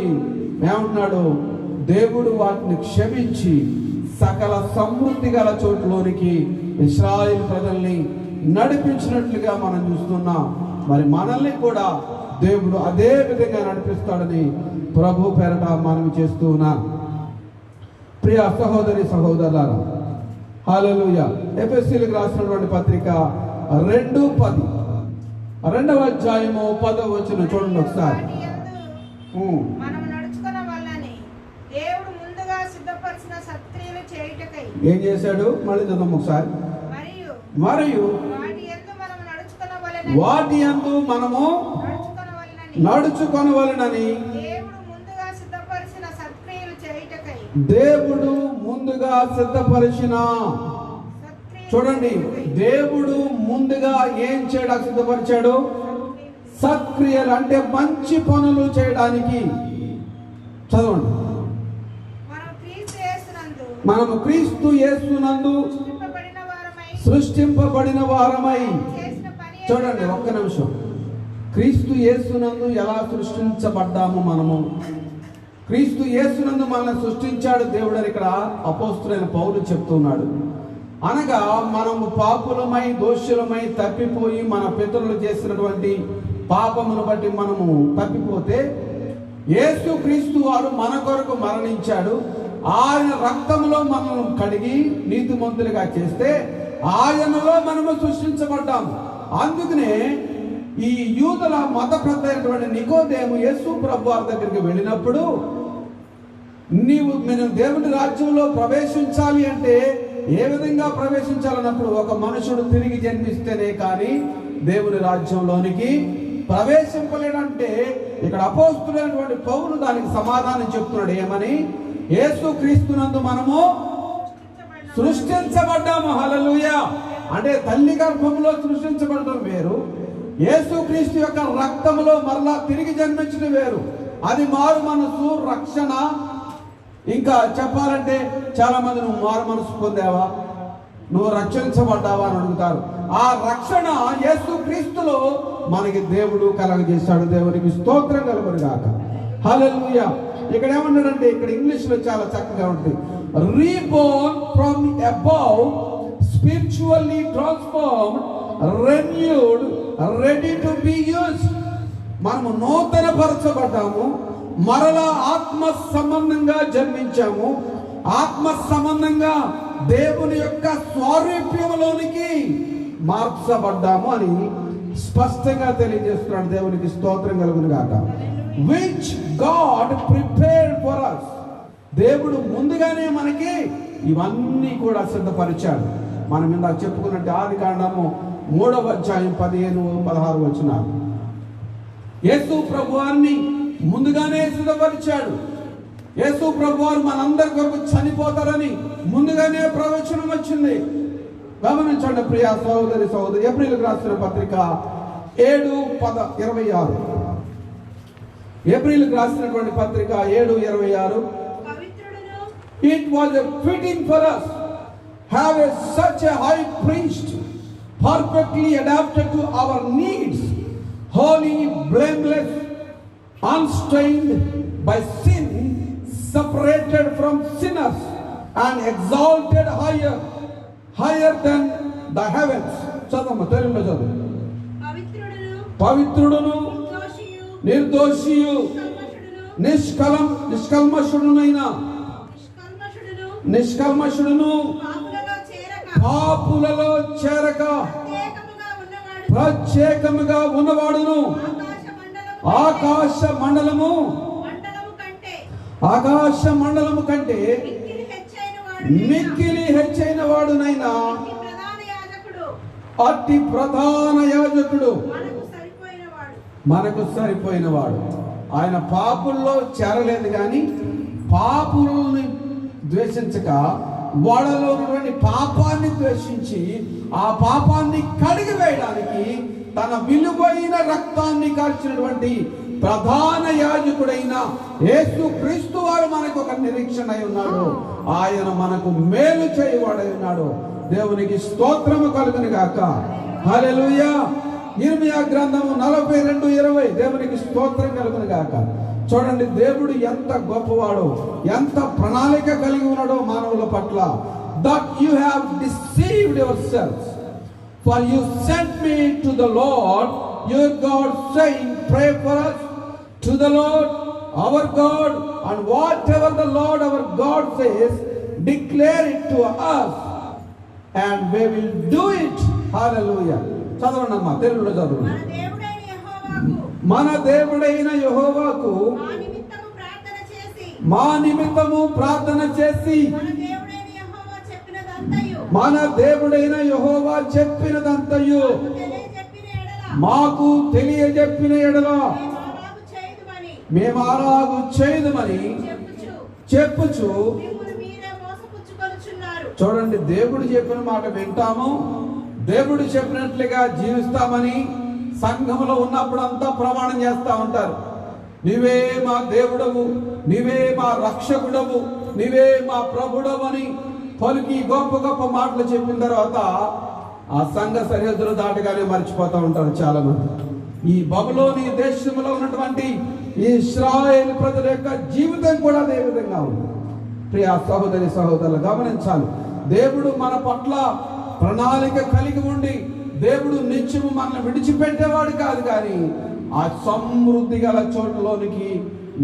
ఏమంటున్నాడు? దేవుడు వాటిని క్షమించి సకల సమృద్ధి గల చోటులోనికి ఇశ్రాయేలు ప్రజల్ని నడిపించినట్లుగా మనం చూస్తున్నాం. మరి మనల్ని కూడా దేవుడు అదే విధంగా నడిపిస్తాడని ప్రభు పేరట మనం చేస్తూ ఉన్నాం. ప్రియ సహోదరి సహోదరులారా, హల్లెలూయా. ఎఫెసీయులకు రాసినటువంటి పత్రిక 2:10, 2వ అధ్యాయము 10వ వచనం చూడండి ఒకసారి. ఏం చేశాడు? మళ్ళీ చదువు ఒకసారి. మరియు వాటి యందు మనము నడుచుకొనవలెనని దేవుడు ముందుగా సిద్ధపరిచిన, చూడండి, దేవుడు ముందుగా ఏం చేయడానికి సిద్ధపరిచాడు? సత్క్రియలు అంటే మంచి పనులు చేయడానికి. చదవండి. మనము క్రీస్తు యేసునందు సృష్టింపబడిన వారమై. చూడండి ఒక్క నిమిషం. క్రీస్తు యేసునందు ఎలా సృష్టించబడ్డాము మనము? క్రీస్తు యేసునందు మనల్ని సృష్టించాడు దేవుడు అని ఇక్కడ అపోస్తులైన పౌలు చెప్తున్నాడు. అనగా మనము పాపులమై దోషులమై తప్పిపోయి మన పితరులు చేసినటువంటి పాపమును బట్టి మనము తప్పిపోతే యేసు క్రీస్తు వారు మన కొరకు మరణించాడు. ఆయన రక్తంలో మనల్ని కడిగి నీతిమంతులుగా చేస్తే ఆయనలో మనము సృష్టించబడ్డాము. అందుకనే ఈ యూదుల మత పెద్ద అయినటువంటి నికోదేము యేసు ప్రభు వారి దగ్గరికి వెళ్ళినప్పుడు, మేము దేవుని రాజ్యంలో ప్రవేశించాలి అంటే ఏ విధంగా ప్రవేశించాలన్నప్పుడు, ఒక మనుషుడు తిరిగి జన్మిస్తేనే కానీ దేవుని రాజ్యంలోనికి ప్రవేశింపలేడంటే ఇక్కడ అపోస్తులైనటువంటి పౌలు దానికి సమాధానం చెప్తున్నాడు. ఏమని? యేసు క్రీస్తునందు మనము సృష్టించబడ్డాము. హల్లెలూయా. అంటే తల్లి గర్భంలో సృష్టించబడడం వేరు, యేసుక్రీస్తు యొక్క రక్తములో మరలా తిరిగి జన్మించడం వేరు. అది మారు మనసు, రక్షణ. ఇంకా చెప్పాలంటే చాలా మంది నువ్వు మారు మనసు పొందావా, నువ్వు రక్షించబడ్డావా అని అడుగుతారు. ఆ రక్షణ యేసుక్రీస్తులో మనకి దేవుడు కలగజేశాడు. దేవునికి స్తోత్రం కలుగును గాక. హల్లెలూయా. ఇక్కడ ఏమన్నాడంటే, ఇక్కడ ఇంగ్లీష్ లో చాలా చక్కగా ఉంటుంది. Reborn from above, spiritually transformed, renewed, ready to be used. మనము నూతన పరచబడ్డాము, మరలా ఆత్మ సంబంధంగా జన్మించాము, ఆత్మ సంబంధంగా దేవుని యొక్క స్వారూప్యములోనికి మార్చబడ్డాము అని స్పష్టంగా తెలియజేస్తున్నాడు. దేవునికి స్తోత్రం కలుగును గాక. Which God prepared for us. దేవుడు ముందుగానే మనకి ఇవన్నీ కూడా సిద్ధపరిచాడు. మనం ఇందాక చెప్పుకున్నట్టు ఆదికాండము 3వ అధ్యాయం 15-16 వచనాలు. యేసు ప్రభువారిని ముందుగానే సిద్ధపరిచాడు. యేసు ప్రభువారు మనందరి కొరకు చనిపోతారని ముందుగానే ప్రవచనం వచ్చింది. గమనించండి ప్రియ సహోదరి సహోదరి. ఏప్రిల్ రాసిన పత్రిక 7:26. ఏప్రిల్ రాసినటువంటి పత్రిక 7:26. It was a fitting for us have such a high priest, perfectly adapted to our needs, holy, blameless, unstained by sin, separated from sinners, and exalted higher than the heavens. చదవమ్మ, తెలుగులో చదువు. పవిత్రుడును, నిర్దోషియు, నిష్కల్మషుడును, పాపులలో చేరక ప్రత్యేకముగా ఉన్నవాడును, ఆకాశ మండలము కంటే మిక్కిలి హెచ్చైన వాడునైనా అతి ప్రధాన యాజకుడు, మనకు సరిపోయిన వాడు. ఆయన పాపుల్లో చేరలేదు, కానీ పాపుల్ని ద్వేషించక వాళ్ళలో ఉన్నటువంటి పాపాన్ని ద్వేషించి ఆ పాపాన్ని కడిగి వేయడానికి తన విలువైన రక్తాన్ని కార్చినటువంటి ప్రధాన యాజకుడైన యేసుక్రీస్తు వారు మనకు ఒక నిరీక్షణ అయి ఉన్నాడు. ఆయన మనకు మేలు చేయవాడై ఉన్నాడు. దేవునికి స్తోత్రము కలుగును గాక. హల్లెలూయా. ఇర్మియా గ్రంథము 42:20. దేవునికి స్తోత్రం కలుగును గాక. చూడండి, దేవుడు ఎంత గొప్పవాడో, ఎంత ప్రణాళిక కలిగి ఉన్నాడో మానవుల పట్ల. That you have deceived your self, for you sent me to the lord your God, saying, pray for us to the lord hour God, and what ever the lord hour God says, declare it to us and we will do it. హల్లెలూయా. చదవండి అమ్మా, తెలుగులో చదవండి. మన దేవుడైన యెహోవాకు మా నిమిత్తము ప్రార్థన చేసి మన దేవుడైన యెహోవా చెప్పినదంతయు మాకు తెలియజెప్పిన ఎడల మేము అలాగు చేయదుమని చెప్పుచు. చూడండి, దేవుడు చెప్పిన మాట వింటాము, దేవుడు చెప్పినట్లుగా జీవిస్తామని సంఘంలో ఉన్నప్పుడు అంతా ప్రమాణం చేస్తా ఉంటారు. నీవే మా దేవుడవు, నీవే మా రక్షకుడవు, నీవే మా ప్రభుడవు అని పలికి గొప్ప గొప్ప మాటలు చెప్పిన తర్వాత ఆ సంఘ సరిహద్దులు దాటగానే మర్చిపోతూ ఉంటారు చాలా మంది. ఈ బబులోని దేశంలో ఉన్నటువంటి ఈ ఇశ్రాయేలు ప్రజల యొక్క జీవితం కూడా అదే విధంగా ఉంది. ప్రియ సహోదరి సహోదరులు గమనించాలి, దేవుడు మన పట్ల ప్రణాళిక కలిగి ఉండి దేవుడు నిత్యము మనల్ని విడిచిపెట్టేవాడు కాదు, కానీ ఆ సమృద్ధి గల చోటులోనికి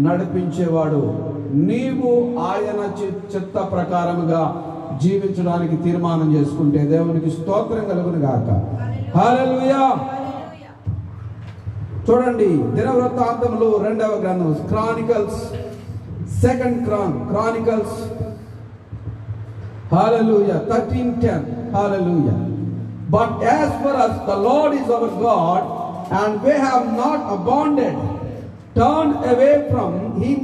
నడిపించేవాడు. నీవు ఆయన చిత్త ప్రకారముగా జీవించడానికి తీర్మానం చేసుకుంటే దేవునికి స్తోత్రం కలుగును గాక. హల్లెలూయా. చూడండి, దినవృత్తాంతములు 2వ గ్రంథం, Chronicles, 2nd Chronicles, hallelujah, 13:10, hallelujah. But as for us, the Lord is our God, and we have not abandoned, turned away from him.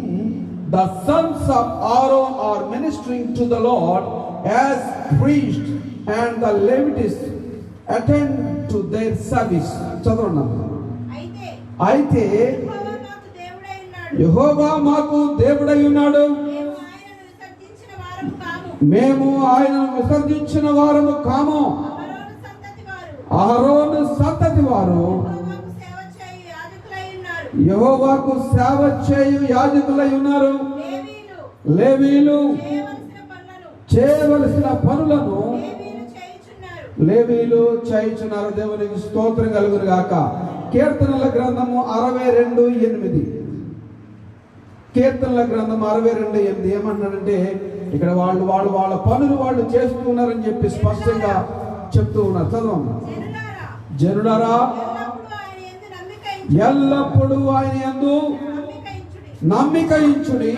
The sons of Aaron are ministering to the Lord as priests and the Levites attend to their service. చదవండి. అయితే యెహోవా మాకు దేవుడై ఉన్నాడు, మేము ఆయనను విసర్జించిన వారము కాము. అహరోను సంతతి వారు యెహోవాకు సేవ చేయు యాజకులై ఉన్నారు. లేవీలు చేయవలసిన పనులను లేవీలు చేయుచున్నారు. దేవునికి స్తోత్రం కలుగును గాక. కీర్తనల గ్రంథము 62:8. కీర్తనల గ్రంథం 62:8 ఏమన్నాడంటే, ఇక్కడ వాళ్ళు వాళ్ళ పనులు వాళ్ళు చేస్తున్నారని చెప్పి స్పష్టంగా చెప్తూ ఉన్నారు. చదవండి. జనులారా ఎల్లప్పుడూ ఆయన యందు నమ్మిక ఉంచుడి,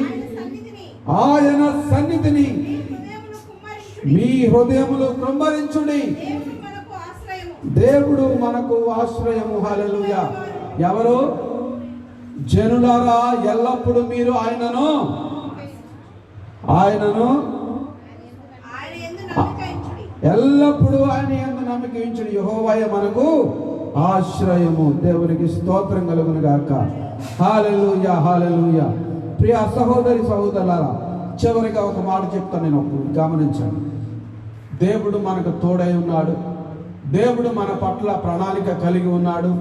ఆయన సన్నిధిని మీ హృదయములు కృంభరించుడి. దేవుడు మనకు ఆశ్రయము. హల్లెలూయా. ఎవరు? జనులారా ఎల్లప్పుడూ మీరు ఆయనను ఎల్లప్పుడూ ఆయన యందు నమ్మిక ఉంచుడి. యెహోవాయే మనకు ఆశ్రయము. దేవునికి స్తోత్రం కలుగును గాక. హల్లెలూయా, హల్లెలూయా. ప్రియ సహోదరి సహోదరులారా, చివరిగా ఒక మాట చెప్తాను, నేను గమనించండి. దేవుడు మనకు తోడై ఉన్నాడు. దేవుడు మన పట్ల ప్రణాళిక కలిగి ఉన్నాడు.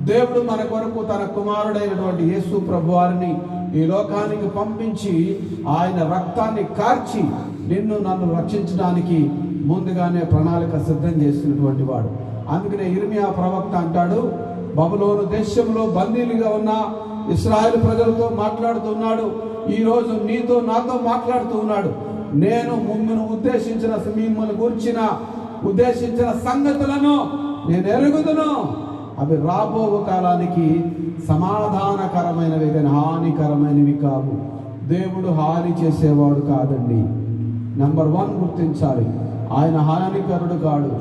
దేవుడు మన కొరకు తన కుమారుడైనటువంటి యేసు ప్రభువారిని ఈ లోకానికి పంపించి ఆయన రక్తాన్ని కార్చి నిన్ను నన్ను రక్షించడానికి ముందుగానే ప్రణాళిక సిద్ధం చేసినటువంటి వాడు. అందుకనే ఇర్మియా ప్రవక్త అంటాడు, బబులోను దేశంలో బందీలుగా ఉన్న ఇశ్రాయేలు ప్రజలతో మాట్లాడుతున్నాడు. ఈరోజు నీతో నాతో మాట్లాడుతూ ఉన్నాడు. నేను మిమ్మల్ని ఉద్దేశించిన సంగతులను నేను ఎరుగుదును. అవి రాబో కాలానికి సమాధానకరమైనవి కానీ హానికరమైనవి కావు. దేవుడు హాని చేసేవాడు కాదండి. నెంబర్ 1 గుర్తించాలి, ఆయన హానికరుడు కాడు.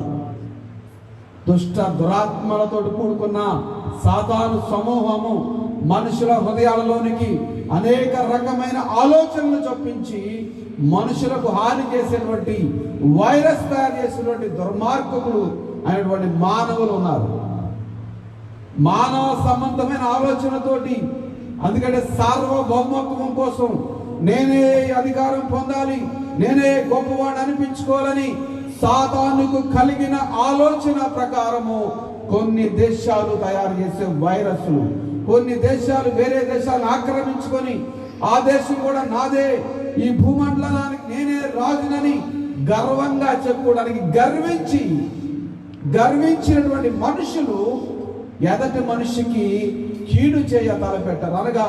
దుష్ట దురాత్మలతో కూడుకున్న సాతాను సమూహము మనుషుల హృదయాలలోనికి అనేక రకమైన ఆలోచనలు చొప్పించి మనుషులకు హాని చేసేటువంటి వైరస్ తయారు చేసినటువంటి దుర్మార్గకులు అనేటువంటి మానవులు ఉన్నారు. మానవ సంబంధమైన ఆలోచనతోటి, అందుకంటే సార్వభౌమత్వం కోసం నేనే అధికారం పొందాలి, నేనే గొప్పవాడు అనిపించుకోవాలని సాతానుకు కలిగిన ఆలోచన ప్రకారము కొన్ని దేశాలు తయారు చేసే వైరస్లు, కొన్ని దేశాలు వేరే దేశాలను ఆక్రమించుకొని ఆ దేశం కూడా నాదే, ఈ భూమండలానికి నేనే రాజునని గర్వంగా చెప్పుకోవడానికి గర్వించినటువంటి మనుషులు ఎదటి మనిషికి కీడు చేయ తలపెట్టారు. అనగా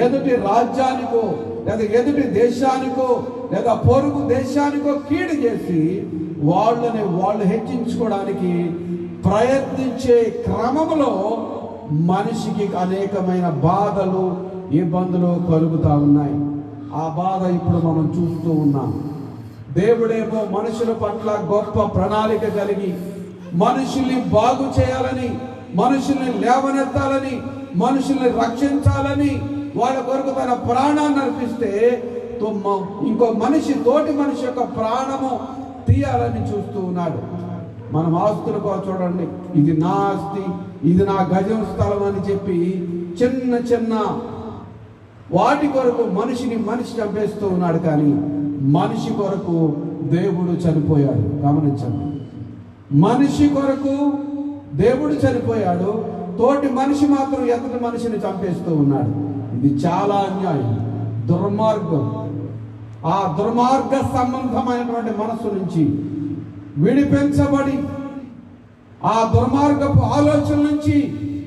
ఎదుటి రాజ్యానికో లేదా ఎదుటి దేశానికో లేదా పొరుగు దేశానికో కీడు చేసి వాళ్ళు హెచ్చించుకోవడానికి ప్రయత్నించే క్రమంలో మనిషికి అనేకమైన బాధలు ఇబ్బందులు కలుగుతూ ఉన్నాయి. ఆ బాధ ఇప్పుడు మనం చూస్తూ ఉన్నాం. దేవుడేమో మనుషుల పట్ల గొప్ప ప్రణాళిక కలిగి మనుషుల్ని బాగు చేయాలని, మనుషుల్ని లేవనెత్తాలని, మనుషుల్ని రక్షించాలని వాళ్ళ కొరకు తన ప్రాణాన్ని అర్పిస్తే ఇంకో తోటి మనిషి యొక్క ప్రాణము తీయాలని చూస్తూ ఉన్నాడు. మనం ఆస్తుల కోసం చూడండి, ఇది నా ఆస్తి, ఇది నా గజం స్థలం అని చెప్పి చిన్న వాటి కొరకు మనిషి చంపేస్తూ ఉన్నాడు. కానీ మనిషి కొరకు దేవుడు చనిపోయాడు. గమనించండి, మనిషి కొరకు దేవుడు చనిపోయాడు, తోటి మనిషి మాత్రం ఎదుటి మనిషిని చంపేస్తూ ఉన్నాడు. ఇది చాలా అన్యాయం, దుర్మార్గం. ఆ దుర్మార్గ సంబంధమైనటువంటి మనస్సు నుంచి విడిపించబడి, ఆ దుర్మార్గపు ఆలోచన నుంచి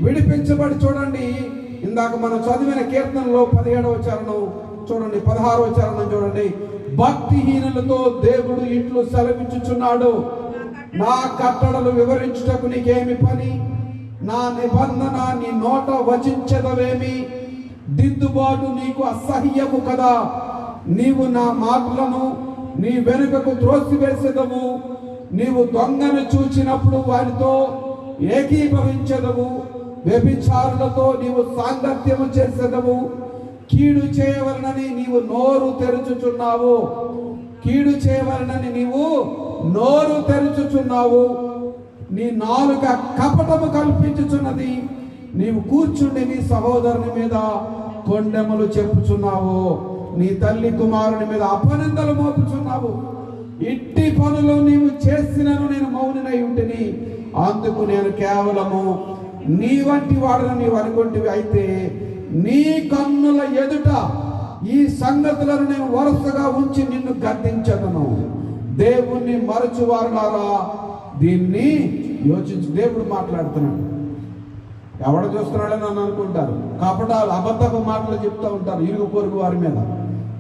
విడిపించబడి, చూడండి ఇందాక మనం చదివిన కీర్తనలో 17వ చరణం చూడండి, 16వ చరణం చూడండి. భక్తిహీనులతో దేవుడు ఇట్లు సెలవించుచున్నాడు, నా కట్టడలు వివరించుటకు నీకేమి పని, నా నిబంధన నీ నోట వచించదవేమి, దిద్దుబాటు నీకు అసహ్యము కదా, నీవు నా మాటలను నీ వెనుకకు త్రోసివేసేదవు, నీవు దొంగను చూచినప్పుడు వారితో ఏకీభవించదవు, వ్యభిచారులతో నీవు సాంగత్యము చేసేదవు, కీడు చేయవలనని నీవు నోరు తెరుచుచున్నావు. కీడు చేయవలనని నీవు నోరు తెరుచుచున్నావు. నీ నాలుక కపటము కల్పించుచున్నది. నీవు కూర్చుండి నీ సహోదరుని మీద కొండెములు చెప్పుచున్నావు. నీ తల్లి కుమారుని మీద అపనిందలు మోపుచున్నావు. ఇట్టి పనులు నీవు చేసినను నేను మౌనినై ఉంటిని. అందుకు నేను కేవలము నీ వంటి వాడను నీవు అనుకుంటివి. అయితే నీ కన్నుల ఎదుట ఈ సంగతులను నేను వరుసగా ఉంచి నిన్ను గద్దించదను. దేవుణ్ణి మరచువారులారా దీన్ని యోచించు. దేవుడు మాట్లాడుతున్నాడు. ఎవడ చూస్తున్నాడని నన్ను అనుకుంటారు. కపటాలు అబద్ధపు మాటలు చెప్తూ ఉంటారు. ఇరుగు పొరుగు వారి మీద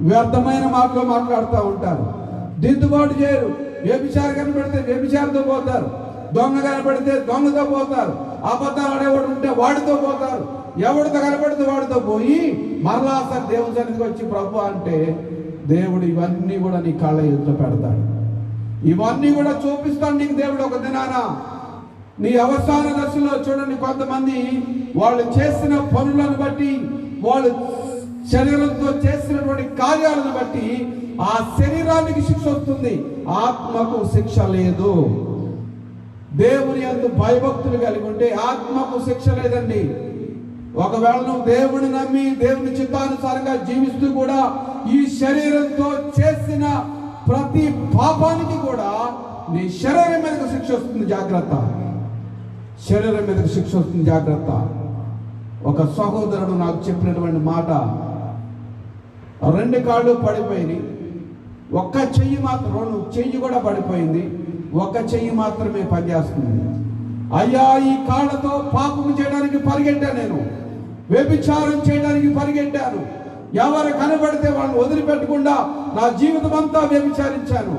వ్యర్థమైన మాటలు మాట్లాడుతూ ఉంటారు. దిద్దుబాటు చేయరు. వ్యభిచారి కనబడితే వ్యభిచారితో పోతారు. దొంగ కనబడితే దొంగతో పోతారు. అబద్ధాలు ఆడేవాడు ఉంటే వాడితో పోతారు. ఎవడితో కనబడితే వాడితో పోయి మరలా సార్ దేవుని సన్నిధికి వచ్చి ప్రభు అంటే దేవుడు ఇవన్నీ కూడా నీ కళ్ళ ఎదుట పెడతాడు. ఇవన్నీ కూడా చూపిస్తాడు నీకు దేవుడు ఒక దినాన. నీ అవసాన దశలో చూడండి, కొంతమంది వాళ్ళు చేసిన పనులను బట్టి, వాళ్ళు శరీరంతో చేసినటువంటి కార్యాలను బట్టి ఆ శరీరానికి శిక్ష వస్తుంది, ఆత్మకు శిక్ష లేదు. దేవుని యందు భయభక్తులు కలిగి ఉంటే ఆత్మకు శిక్ష లేదండి. ఒకవేళ నువ్వు దేవుని నమ్మి దేవుని చిత్తానుసారంగా జీవిస్తూ కూడా ఈ శరీరంతో చేసిన ప్రతి పాపానికి కూడా నీ శరీరం మీదకు శిక్ష వస్తుంది, జాగ్రత్త. శరీరం మీదకు శిక్ష వస్తుంది, జాగ్రత్త. ఒక సహోదరుడు నాకు చెప్పినటువంటి మాట, 2 కాళ్ళు పడిపోయినాయి, ఒక్క చెయ్యి మాత్రం, చెయ్యి కూడా పడిపోయింది, ఒక్క చెయ్యి మాత్రమే పనిచేస్తుంది. అయ్యా, ఈ కాళ్ళతో పాపము చేయడానికి పరిగెట్టాను, నేను వ్యభిచారం చేయడానికి పరిగెట్టాను, ఎవరు కనబడితే వాళ్ళని వదిలిపెట్టకుండా నా జీవితం అంతా వ్యభిచారించాను,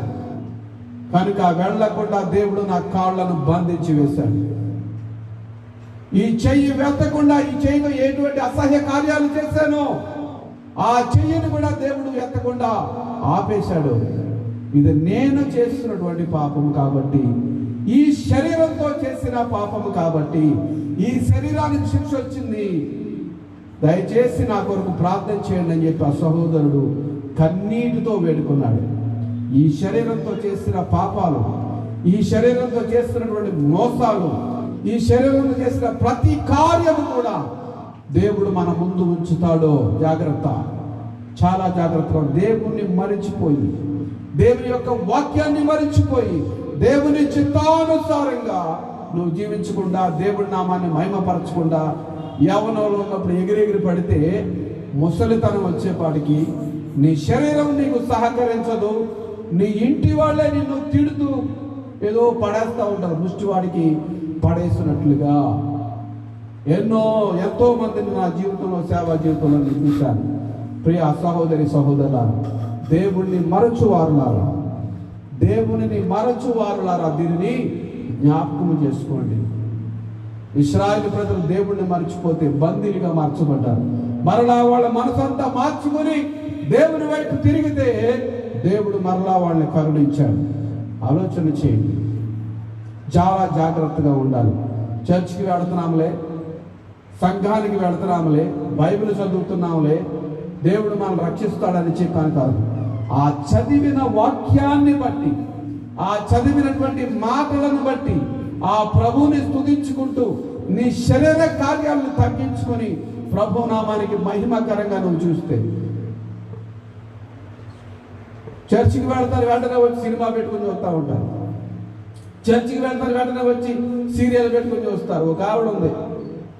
కనుక వెళ్ళకుండా దేవుడు నా కాళ్ళను బంధించి వేశాడు. ఈ చెయ్యి వెత్తకుండా, ఈ చెయ్యితో ఎటువంటి అసహ్య కార్యాలు చేశానో ఆ చెయ్యిని కూడా దేవుడు ఎత్తకుండా ఆపేశాడు. ఇది నేను చేస్తున్నటువంటి పాపము కాబట్టి, ఈ శరీరంతో చేసిన పాపము కాబట్టి ఈ శరీరానికి శిక్ష వచ్చింది, దయచేసి నా కొరకు ప్రార్థన చేయండి అని చెప్పి ఆ సహోదరుడు కన్నీటితో వేడుకున్నాడు. ఈ శరీరంతో చేసిన పాపాలు, ఈ శరీరంతో చేస్తున్నటువంటి మోసాలు, ఈ శరీరంతో చేసిన ప్రతి కార్యము కూడా దేవుడు మన ముందు ఉంచుతాడో. జాగ్రత్త, చాలా జాగ్రత్తగా. దేవుణ్ణి మరిచిపోయి, దేవుని యొక్క వాక్యాన్ని మరిచిపోయి, దేవుని చిత్తానుసారంగా నువ్వు జీవించకుండా, దేవుడి నామాన్ని మహిమపరచకుండా, యవ్వనంలో ఉన్నప్పుడు ఎగిరెగిరి పడితే ముసలితనం వచ్చేపాటికి నీ శరీరం నీకు సహకరించదు. నీ ఇంటి వాళ్ళే నిన్ను తిడుతూ ఏదో పడేస్తూ ఉంటారు, ముష్టివాడికి పడేసినట్లుగా. ఎంతో మందిని నా జీవితంలో, సేవా జీవితంలో నేను చూశాను. ప్రియ సహోదరి సహోదరులారా, దేవుణ్ణి మరచువారులారా, దేవునిని మరచువారులారా, దీనిని జ్ఞాపకం చేసుకోండి. ఇశ్రాయేలు ప్రజలు దేవుణ్ణి మర్చిపోతే బందీలుగా మార్చబడ్డారు. మరలా వాళ్ళ మనసంతా మార్చుకొని దేవుని వైపు తిరిగితే దేవుడు మరలా వాళ్ళని కరుణించాడు. ఆలోచన చేయండి, చాలా జాగ్రత్తగా ఉండాలి. చర్చికి వెళుతున్నాములే, సంఘానికి వెళుతున్నాములే, బైబిల్ చదువుతున్నాములే, దేవుడు మనల్ని రక్షిస్తాడని చెప్పాను కాదు. ఆ చదివిన వాక్యాన్ని బట్టి, ఆ చదివినటువంటి మాటలను బట్టి ఆ ప్రభువుని స్తుతించుకుంటూ నీ శరీర కార్యాలను తగ్గించుకొని ప్రభు నామానికి మహిమకరంగా నువ్వు చూస్తే, చర్చికి వెళ్తారు, వెంటనే వచ్చి సినిమా పెట్టుకుని చూస్తూ ఉంటారు. చర్చికి వెళ్తారు, వెంటనే వచ్చి సీరియల్ పెట్టుకుని చూస్తారు. ఒక ఆవిడ ఉంది,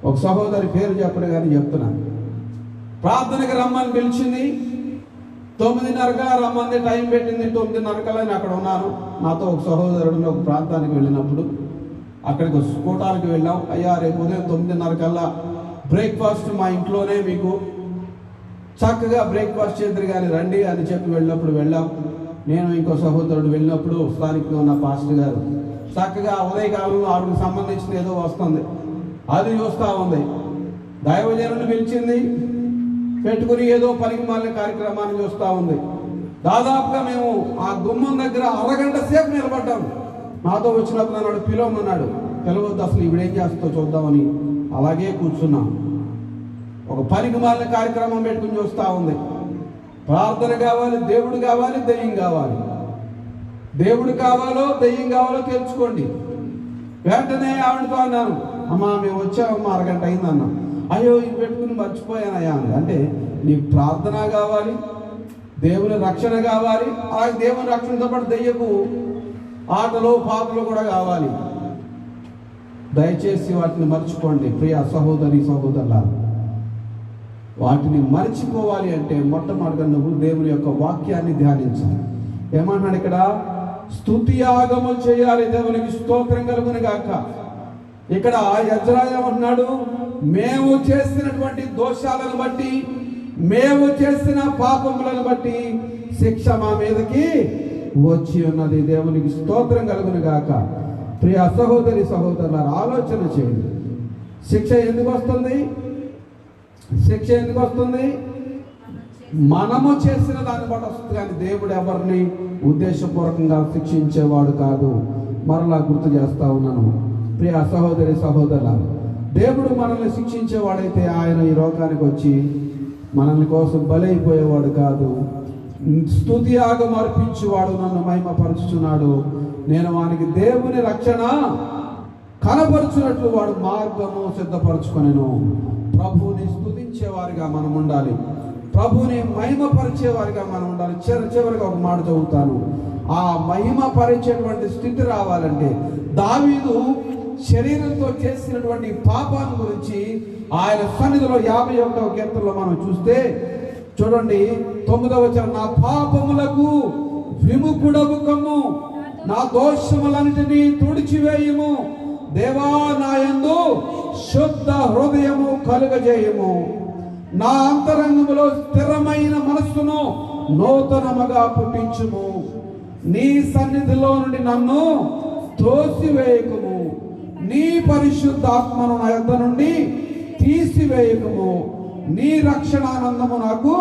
ఒక సహోదరి పేరు చెప్పడం కానీ చెప్తున్నాను. ప్రార్థనకి రమ్మని పిలిచింది, 9:30 రమ్మంది, టైం పెట్టింది. 9:30 నేను అక్కడ ఉన్నాను. నాతో ఒక సహోదరుడు ఒక ప్రాంతానికి వెళ్ళినప్పుడు అక్కడికి స్కూటానికి వెళ్ళాం. అయ్యా, రేపు ఉదయం 9:30 బ్రేక్ఫాస్ట్ మా ఇంట్లోనే, మీకు చక్కగా బ్రేక్ఫాస్ట్ చేద్దరు కానీ రండి అని చెప్పి వెళ్ళినప్పుడు వెళ్ళాం. నేను ఇంకో సహోదరుడు వెళ్ళినప్పుడు స్థానికంగా ఉన్న పాస్టర్ గారు చక్కగా ఉదయకాలంలో ఆవిడకి సంబంధించిన ఏదో వస్తుంది, అది చూస్తూ ఉంది. దైవజనుని పిలిచింది, పెట్టుకుని ఏదో పనికి మాలిన కార్యక్రమాన్ని చూస్తూ ఉంది. దాదాపుగా మేము ఆ గుమ్మం దగ్గర అరగంట సేపు నిలబడ్డాము. నాతో వచ్చినప్పుడు అన్నాడు, పిలవమన్నాడు. పిలవద్దు, అసలు ఇవిడేం చేస్తో చూద్దామని అలాగే కూర్చున్నాం. ఒక పనికి మాలిన కార్యక్రమం పెట్టుకుని చూస్తూ ఉంది. ప్రార్థన కావాలి, దేవుడు కావాలి, దెయ్యం కావాలి. దేవుడు కావాలో దెయ్యం కావాలో తెలుసుకోండి. వెంటనే ఆవిడతో అన్నాను, అమ్మా మేము వచ్చామమ్మా, అరగంట అయింది అన్నా. అయ్యో ఇది పెట్టుకుని మర్చిపోయానయ్యా అంది. అంటే నీకు ప్రార్థన కావాలి, దేవుని రక్షణ కావాలి, ఆ దేవుని రక్షణతో పాటు దెయ్యపు ఆటలు పాటలు కూడా కావాలి. దయచేసి వాటిని మర్చిపోండి ప్రియ సహోదరి సహోదరులారా. వాటిని మర్చిపోవాలి అంటే మొట్టమొదటిగా నువ్వు దేవుని యొక్క వాక్యాన్ని ధ్యానించాలి. ఏమన్నాడు ఇక్కడ? స్తుతి యాగములు చేయాలి, దేవునికి స్తోత్రం కలుగును గాక. ఇక్కడ ఎజ్రా ఏమన్నాడు? మేము చేసినటువంటి దోషాలను బట్టి, మేము చేసిన పాపములను బట్టి శిక్ష మా మీదకి వచ్చి ఉన్నది, దేవునికి స్తోత్రం కలుగును గాక. ప్రియ సహోదరి సహోదరులారా, ఆలోచన చేయండి. శిక్ష ఎందుకు వస్తుంది? శిక్ష ఎందుకు వస్తుంది? మనము చేసిన దాన్ని బట్టి వస్తుంది, కానీ దేవుడు ఎవరిని ఉద్దేశపూర్వకంగా శిక్షించేవాడు కాదు. మరలా గుర్తు చేస్తా ఉన్నాను ప్రియ సహోదరి సహోదరులారా, దేవుడు మనల్ని శిక్షించేవాడైతే ఆయన ఈ లోకానికి వచ్చి మనల్ని కోసం బలైపోయేవాడు కాదు. స్తుతి యాగం అర్పించేవాడు నన్ను మహిమపరుచుచున్నాడు, నేను వానికి దేవుని రక్షణ కనపరుచున్నట్లు వాడు మార్గము సిద్ధపరచుకొనెను. ప్రభువుని స్తుతించేవారిగా మనం ఉండాలి, ప్రభువుని మహిమపరిచేవారిగా మనం ఉండాలి. చివరిగా ఒక మాట చదువుతాను. ఆ మహిమపరిచేటువంటి స్థితి రావాలంటే దావీదు శరీరంతో చేసినటువంటి పాపాన్ని గురించి ఆయన సన్నిధిలో 51వ కీర్తనలో మనం చూస్తే చూడండి 9వ వచనం, నా పాపములకు విముఖుడవు కమ్ము, నా దోషములన్నిటినీ తుడిచివేయము, దేవా నా యందు శుద్ధ హృదయము కలుగజేయము, నా అంతరంగములో స్థిరమైన మనస్సును నూతనముగా పుట్టించుము, నీ సన్నిధిలో నుండి నన్ను త్రోసివేయకుము, నీ పరిశుద్ధాత్మను నా యొద్ద నుండి తీసివేయకుము, నీ రక్షణానందము నాకు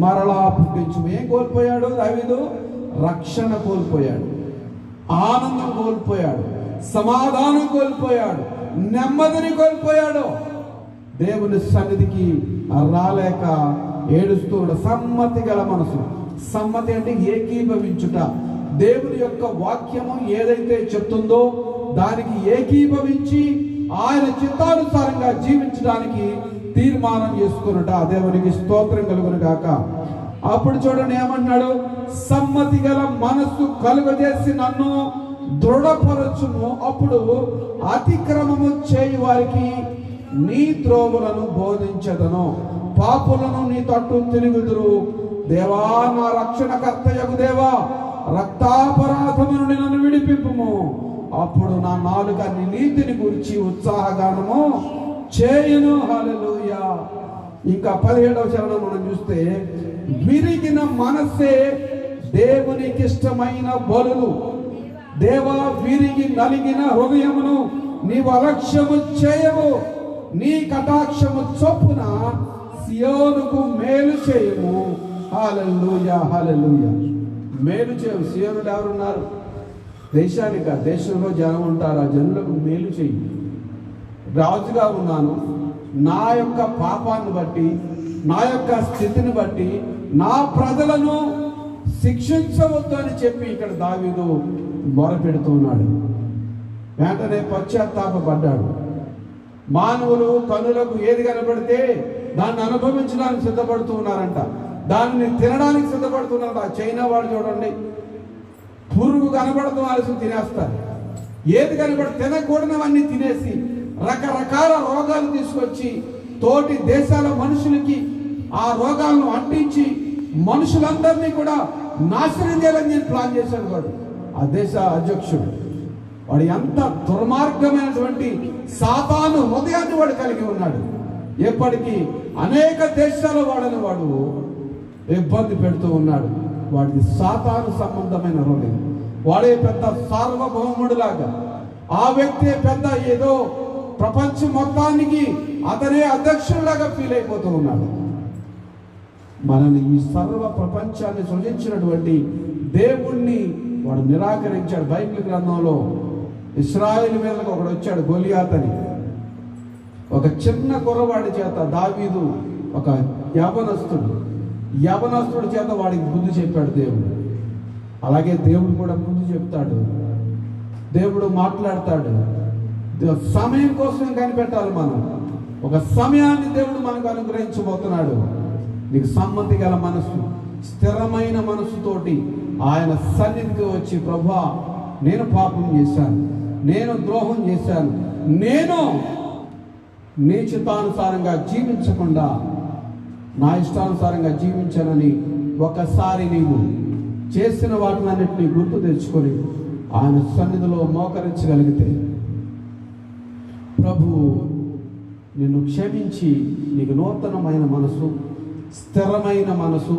మరలా పుట్టించుము. ఏం కోల్పోయాడు దావీదు? రక్షణ కోల్పోయాడు, ఆనందం కోల్పోయాడు, సమాధానం కోల్పోయాడు, నెమ్మదిని కోల్పోయాడు. దేవుని సన్నిధికి రాలేక ఏడుస్తూ సమ్మతి గల మనసు. సమ్మతి అంటే ఏకీభవించుట. దేవుని యొక్క వాక్యము ఏదైతే చెప్తుందో దానికి ఏకీభవించి ఆయన చిత్తానుసారంగా జీవించడానికి తీర్మానం చేసుకున్నట. దేవునికి స్తోత్రం కలుగును గాక. అప్పుడు చూడండి ఏమన్నాడు? సమ్మతి గల మనస్సు కలుగజేసి నన్ను దృఢపరచుము, అప్పుడు అతిక్రమము చేయు వారికి నీ త్రోవులను బోధించదను, పాపులను నీ తట్టు తిరుగుదురు. దేవా నా రక్షణకర్తయగు దేవా, రక్తాపరాధము నుండి నన్ను విడిపింపుము, అప్పుడు నా నాలుక నీ నీతిని గురించి ఉత్సాహగానము చేయును. హల్లెలూయా. ఇంకా 17వ చరణం మనం చూస్తే, విరిగిన మనస్సే దేవునికి ఇష్టమైన బలులు, దేవా విరిగి నలిగిన హృదయమును నీవు అలక్ష్యము చేయవు, నీ కటాక్షము చొప్పున సియోనుకు మేలు చేయము. హల్లెలూయా హల్లెలూయా. మేలు చేయవు. సియోనుడు ఎవరున్నారు? దేశానికి, దేశంలో జనం ఉంటారు, ఆ జనులకు మేలు చేయి. రాజుగా ఉన్నాను, నా యొక్క పాపాన్ని బట్టి, నా యొక్క స్థితిని బట్టి నా ప్రజలను శిక్షించవద్దు అని చెప్పి ఇక్కడ దావీదు మొరపెడుతున్నాడు. వెంటనే పశ్చాత్తాపడ్డాడు. మానవులు కనులకు ఏది కనబడితే దాన్ని అనుభవించడానికి సిద్ధపడుతూ ఉన్నారంట, దానిని తినడానికి సిద్ధపడుతున్నారంట. ఆ చైనా వాడు చూడండి, పురుగు కనబడటం ఆలస్యం తినేస్తారు. ఏది కనబడి తినకూడనివన్నీ తినేసి రకరకాల రోగాలు తీసుకొచ్చి తోటి దేశాల మనుషులకి ఆ రోగాలను అంటించి మనుషులందరినీ కూడా నాశనం చేయాలని నేను ప్లాన్ చేశాను. వాడు ఆ దేశ అధ్యక్షుడు. వాడు ఎంత దుర్మార్గమైనటువంటి సాతాను హృదయాన్ని వాడు కలిగి ఉన్నాడు. ఎప్పటికీ అనేక దేశాల వాడని వాడు ఇబ్బంది పెడుతూ ఉన్నాడు. వాడిది సాతాను సంబంధమైన హృదయం. వాడే పెద్ద సార్వభౌముడులాగా, ఆ వ్యక్తే పెద్ద ఏదో ప్రపంచం మొత్తానికి అతనే అధ్యక్షుడిలాగా ఫీల్ అయిపోతూ ఉన్నాడు. మనల్ని ఈ సర్వ ప్రపంచాన్ని సృజించినటువంటి దేవుణ్ణి వాడు నిరాకరించాడు. బైబిల్ గ్రంథంలో ఇశ్రాయేలు మీదకు ఒకడు వచ్చాడు, గొలియాత్ అని. ఒక చిన్న కుర్రవాడి చేత దావీదు, ఒక యవనస్తుడు చేత వాడికి బుద్ధి చెప్పాడు దేవుడు. అలాగే దేవుడు కూడా ముందు చెప్తాడు, దేవుడు మాట్లాడతాడు. సమయం కోసం కనిపెట్టాలి మనం. ఒక సమయాన్ని దేవుడు మనకు అనుగ్రహించబోతున్నాడు. నీకు సమ్మతి గల మనసు, స్థిరమైన మనసుతోటి ఆయన సన్నిధికి వచ్చి, ప్రభువా నేను పాపం చేశాను, నేను ద్రోహం చేశాను, నేను నీ చిత్తానుసారంగా జీవించకుండా నా ఇష్టానుసారంగా జీవించానని ఒకసారి నీవు చేసిన వాటినన్నిటినీ గుర్తు తెచ్చుకొని ఆయన సన్నిధిలో మోకరించగలిగితే ప్రభువు నిన్ను క్షమించి నీకు నూతనమైన మనసు, స్థిరమైన మనసు,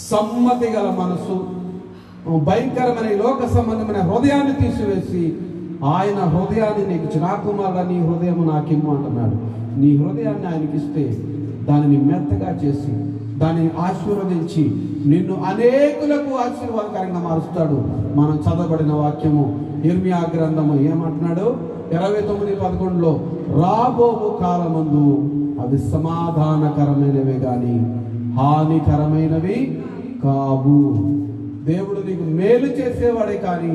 సమ్మతి గల మనసు, భయంకరమైన లోక సంబంధమైన హృదయాన్ని తీసివేసి ఆయన హృదయాన్ని నీకు ఇచ్చి, నా కుమారుడా నీ హృదయం నాకిమ్ము అంటున్నాడు. నీ హృదయాన్ని ఆయనకి ఇస్తే దానిని మెత్తగా చేసి దానిని ఆశీర్వదించి నిన్ను అనేకులకు ఆశీర్వాదకరంగా మారుస్తాడు. మనం చదవబడిన వాక్యము ఇర్మియా గ్రంథము ఏమంటున్నాడు? 29:11 రాబోవు కాలమందు అవి సమాధానకరమైనవి కానీ హానికరమైనవి కావు. దేవుడు నీకు మేలు చేసేవాడే కానీ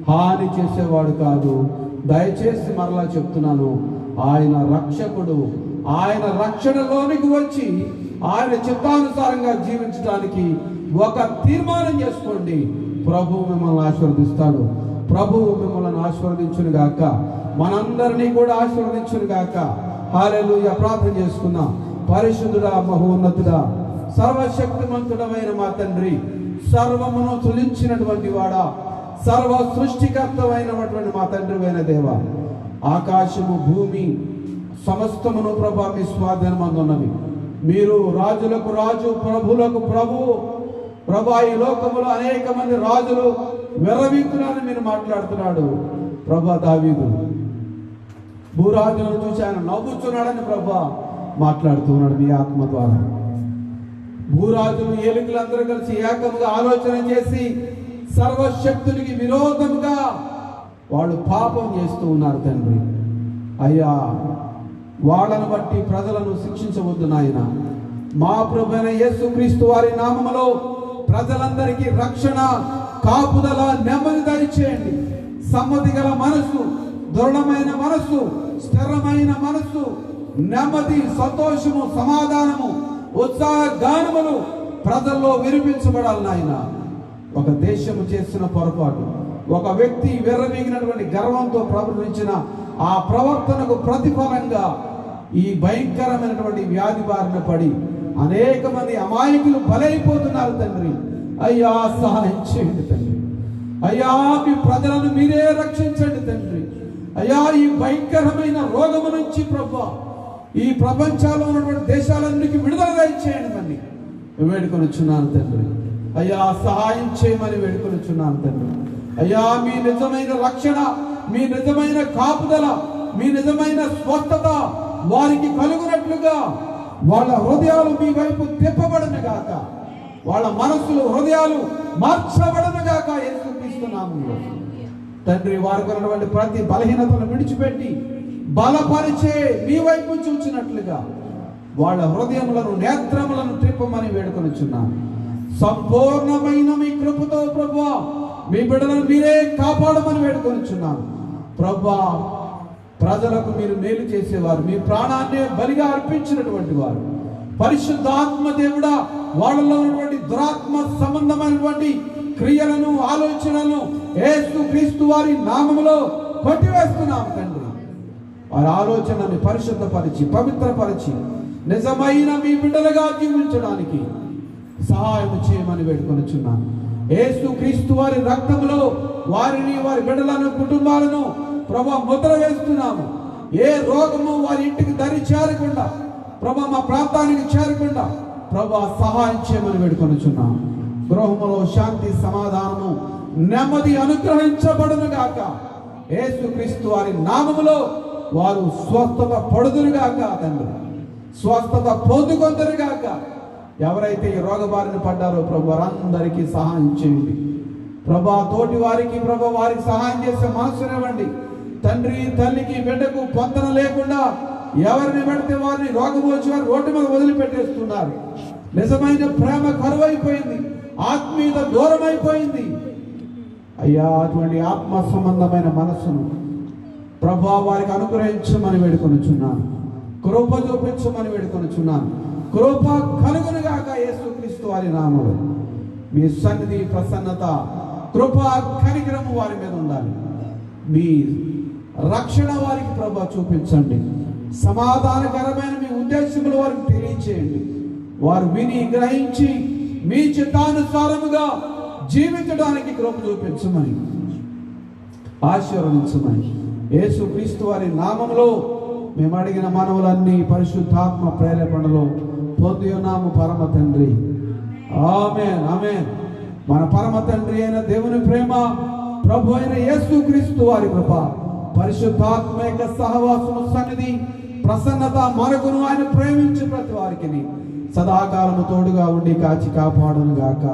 హాని చేసేవాడు కాదు. దయచేసి మరలా చెప్తున్నాను, ఆయన రక్షకుడు. ఆయన రక్షణలోనికి వచ్చి ఆయన చిత్తానుసారంగా జీవించడానికి ఒక తీర్మానం చేసుకోండి. ప్రభువు మిమ్మల్ని ఆశీర్వదిస్తాడు. ప్రభువు మిమ్మల్ని ఆశీర్వదించును గాక, మనందరినీ కూడా ఆశీర్వదించును గాక. హల్లెలూయా. ప్రార్థన చేసుకుందాం. పరిశుద్ధుడా, మహోన్నతుడా, సర్వశక్తిమంతుడమైన మా తండ్రి, సర్వమును సృజించినటువంటి వాడా, సర్వ సృష్టికర్తమైనటువంటి మా తండ్రివైన దేవ, ఆకాశము భూమి సమస్తమును ప్రభా మీ స్వాధీనమందున్నవి. మీరు రాజులకు రాజు, ప్రభులకు ప్రభువు. ప్రభా ఈ లోకములో అనేక మంది రాజులు విర్రవీగుతున్నారని మీరు మాట్లాడుతున్నాడు. ప్రభా దావీదు భూరాజులను చూసి ఆయన నవ్వుతున్నాడని ప్రభా మాట్లాడుతున్నాడు మీ ఆత్మ ద్వారా. భూరాజులు ఏలికలందరూ కలిసి ఏకముగా ఆలోచన చేసి సర్వశక్తునికి విరోధముగా వాళ్ళు పాపం చేస్తూ ఉన్నారు తండ్రి. అయ్యా, వాళ్ళను బట్టి ప్రజలను శిక్షించవద్దు నాయన. మా ప్రభువైన యేసుక్రీస్తు వారి నామములో ప్రజలందరికీ రక్షణ, కాపుదల, నెమ్మది దయచేయండి. సమ్మతి గల మనసు, దృఢమైన మనసు, స్థిరమైన మనసు, నెమ్మది, సంతోషము, సమాధానము, ఉత్సాహ గానములు ప్రజల్లో వినిపించబడాలి నాయన. ఒక దేశము చేసిన పొరపాటు, ఒక వ్యక్తి విర్రవీగినటువంటి గర్వంతో ప్రవర్తించిన ఆ ప్రవర్తనకు ప్రతిఫలంగా ఈ భయంకరమైనటువంటి వ్యాధి బారిన పడి అనేక మంది అమాయకులు బలైపోతున్నారు తండ్రి. అయ్యా, సహాయం చేయండి తండ్రి. అయ్యా, మీ ప్రజలను మీరే రక్షించండి తండ్రి. అయ్యా, ఈ భయంకరమైన రోగము నుంచి ప్రభువా ఈ ప్రపంచంలో ఉన్నటువంటి దేశాలన్నిటికీ విడుదల దయచేయండి మని వేడుకొనిచున్నాను తండ్రి. అయ్యా, సహాయం చేయమని వేడుకొనిచున్నాను తండ్రి. అయ్యా, మీ నిజమైన రక్షణ, మీ నిజమైన కాపుదల, మీ నిజమైన స్వస్థత వారికి కలుగునట్లుగా వాళ్ళ హృదయాలు మీ వైపు తిప్పబడను గాక, వాళ్ళ మనసులు, హృదయాలు మార్చబడను గాక యేసుక్రీస్తు నామములో తండ్రి. వారికి ఉన్నటువంటి ప్రతి బలహీనతను విడిచిపెట్టి బలపరిచే మీ వైపు చూచినట్లుగా వాళ్ళ హృదయములను, నేత్రములను త్రిప్పమని వేడుకొనిచున్నాను. సంపూర్ణమైన మీ కృపతో ప్రభువా మీ బిడ్డలను మీరే కాపాడమని వేడుకొనిచున్నాను. ప్రభువా, ప్రజలకు మీరు మేలు చేసేవారు, మీ ప్రాణాన్ని బలిగా అర్పించినటువంటి వారు, పరిశుద్ధాత్మ దేవుడా, వాళ్ళలో ఉన్నటువంటి దురాత్మ సంబంధమైనటువంటి క్రియలను, ఆలోచనలను యేసుక్రీస్తు వారి నామములో కొట్టివేస్తున్నాము తండ్రి. వారి ఆలోచనని పరిశుద్ధపరిచి, పవిత్రపరిచి నిజమైన మీ బిడ్డలుగా జీవించడానికి సహాయం చేయమని వేడుకొనిచున్నాను. యేసుక్రీస్తు వారి రక్తములో వారిని, వారి బిడ్డలను, కుటుంబాలను ప్రభా ముద్ర వేస్తున్నాము. ఏ రోగము వారి ఇంటికి దరి చేరకుండా, ప్రభా మా ప్రాంతానికి చేరకుండా ప్రభా సహాయం చేయమని వేడుకొనిచున్నాము. గృహములో శాంతి, సమాధానము, నెమ్మది అనుగ్రహించబడును గాక. యేసుక్రీస్తు వారి నామములో వారు స్వస్థత పడుదురు గాక తండ్రి, స్వస్థత పొందుకొందరు గాక. ఎవరైతే ఈ రోగ బారిన పడ్డారో ప్రభు వారందరికీ సహాయం చేయండి ప్రభా. తోటి వారికి ప్రభు వారికి సహాయం చేసే మనసునివ్వండి తండ్రి. తల్లికి, బిడ్డకు పొందన లేకుండా ఎవరిని పెడితే వారిని రోగం వచ్చి వారు రోడ్డు మీద వదిలిపెట్టేస్తున్నారు. నిజమైన ప్రేమ కరువైపోయింది, ఆత్మీయత దూరం అయిపోయింది. అయ్యా అటువంటి ఆత్మ సంబంధమైన మనస్సును ప్రభువా వారికి అనుగ్రహించమని వేడుకొనుచున్నాను. కృప చూపించమని వేడుకొనుచున్నాను. కృప కలుగునుగాక యేసుక్రీస్తు వారి నామములో. మీ సన్నిధి, ప్రసన్నత, కృప, కనికరము వారి మీద ఉండాలి. మీ రక్షణ వారికి ప్రభు చూపించండి. సమాధానకరమైన మీ ఉద్దేశములు వారికి తెలియచేయండి. వారు విని గ్రహించి మీ చిత్తానుసారముగా జీవించడానికి కృప చూపించమని, ఆశీర్వదించమని యేసుక్రీస్తు వారి నామములో మేము అడిగిన మనవులన్నీ పరిశుద్ధాత్మ ప్రేరేపణలో పొంది ఉన్నాము పరమ తండ్రి. ఆమేన్, ఆమేన్. మన పరమ తండ్రి అయిన దేవుని ప్రేమ, ప్రభు అయిన యేసుక్రీస్తు వారి కృప, పరిశుద్ధాత్మ యొక్క సహవాసము, సన్నిధి, ప్రసన్నత మనకును ఆయన ప్రేమించి ప్రతి వారికి సదాకాలము తోడుగా ఉండి కాచి కాపాడును గాక.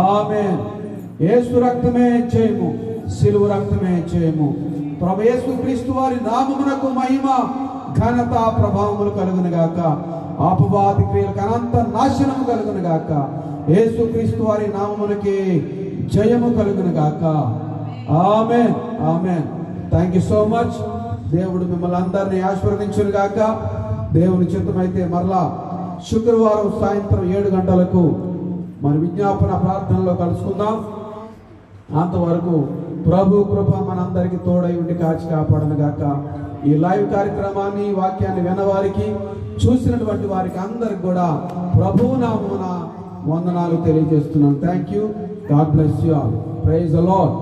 ఆమేన్. యేసు రక్తమే చేయము, సిలువ రక్తమే చేయము. ప్రభు యేసుక్రీస్తు వారి నామమునకు మహిమ, ఘనత, ప్రభావములు కలుగును గాక. అపవాది క్రియలకు అనంత నాశనము కలుగును గాక. యేసుక్రీస్తు వారి నామమునకి జయము కలుగును గాక. Amen, amen. Thank you so much. దేవుడు మిమ్మల్ని అందరినీ ఆశీర్వదించును గాక. దేవుని చిత్తమైతే మరలా శుక్రవారం సాయంత్రం 7 గంటలకు మరి విజ్ఞాపన ప్రార్థనలో కలుసుకుందాం. అంతవరకు ప్రభు కృప మనందరికీ తోడై ఉండి కాచి కాపాడను గాక. ఈ లైవ్ కార్యక్రమాన్ని, వాక్యాన్ని వినవారికి, చూసినటువంటి వారికి అందరికి కూడా ప్రభువు నామమున వందనాలు తెలియజేస్తున్నాను. Thank you. God bless you all. Praise the lord.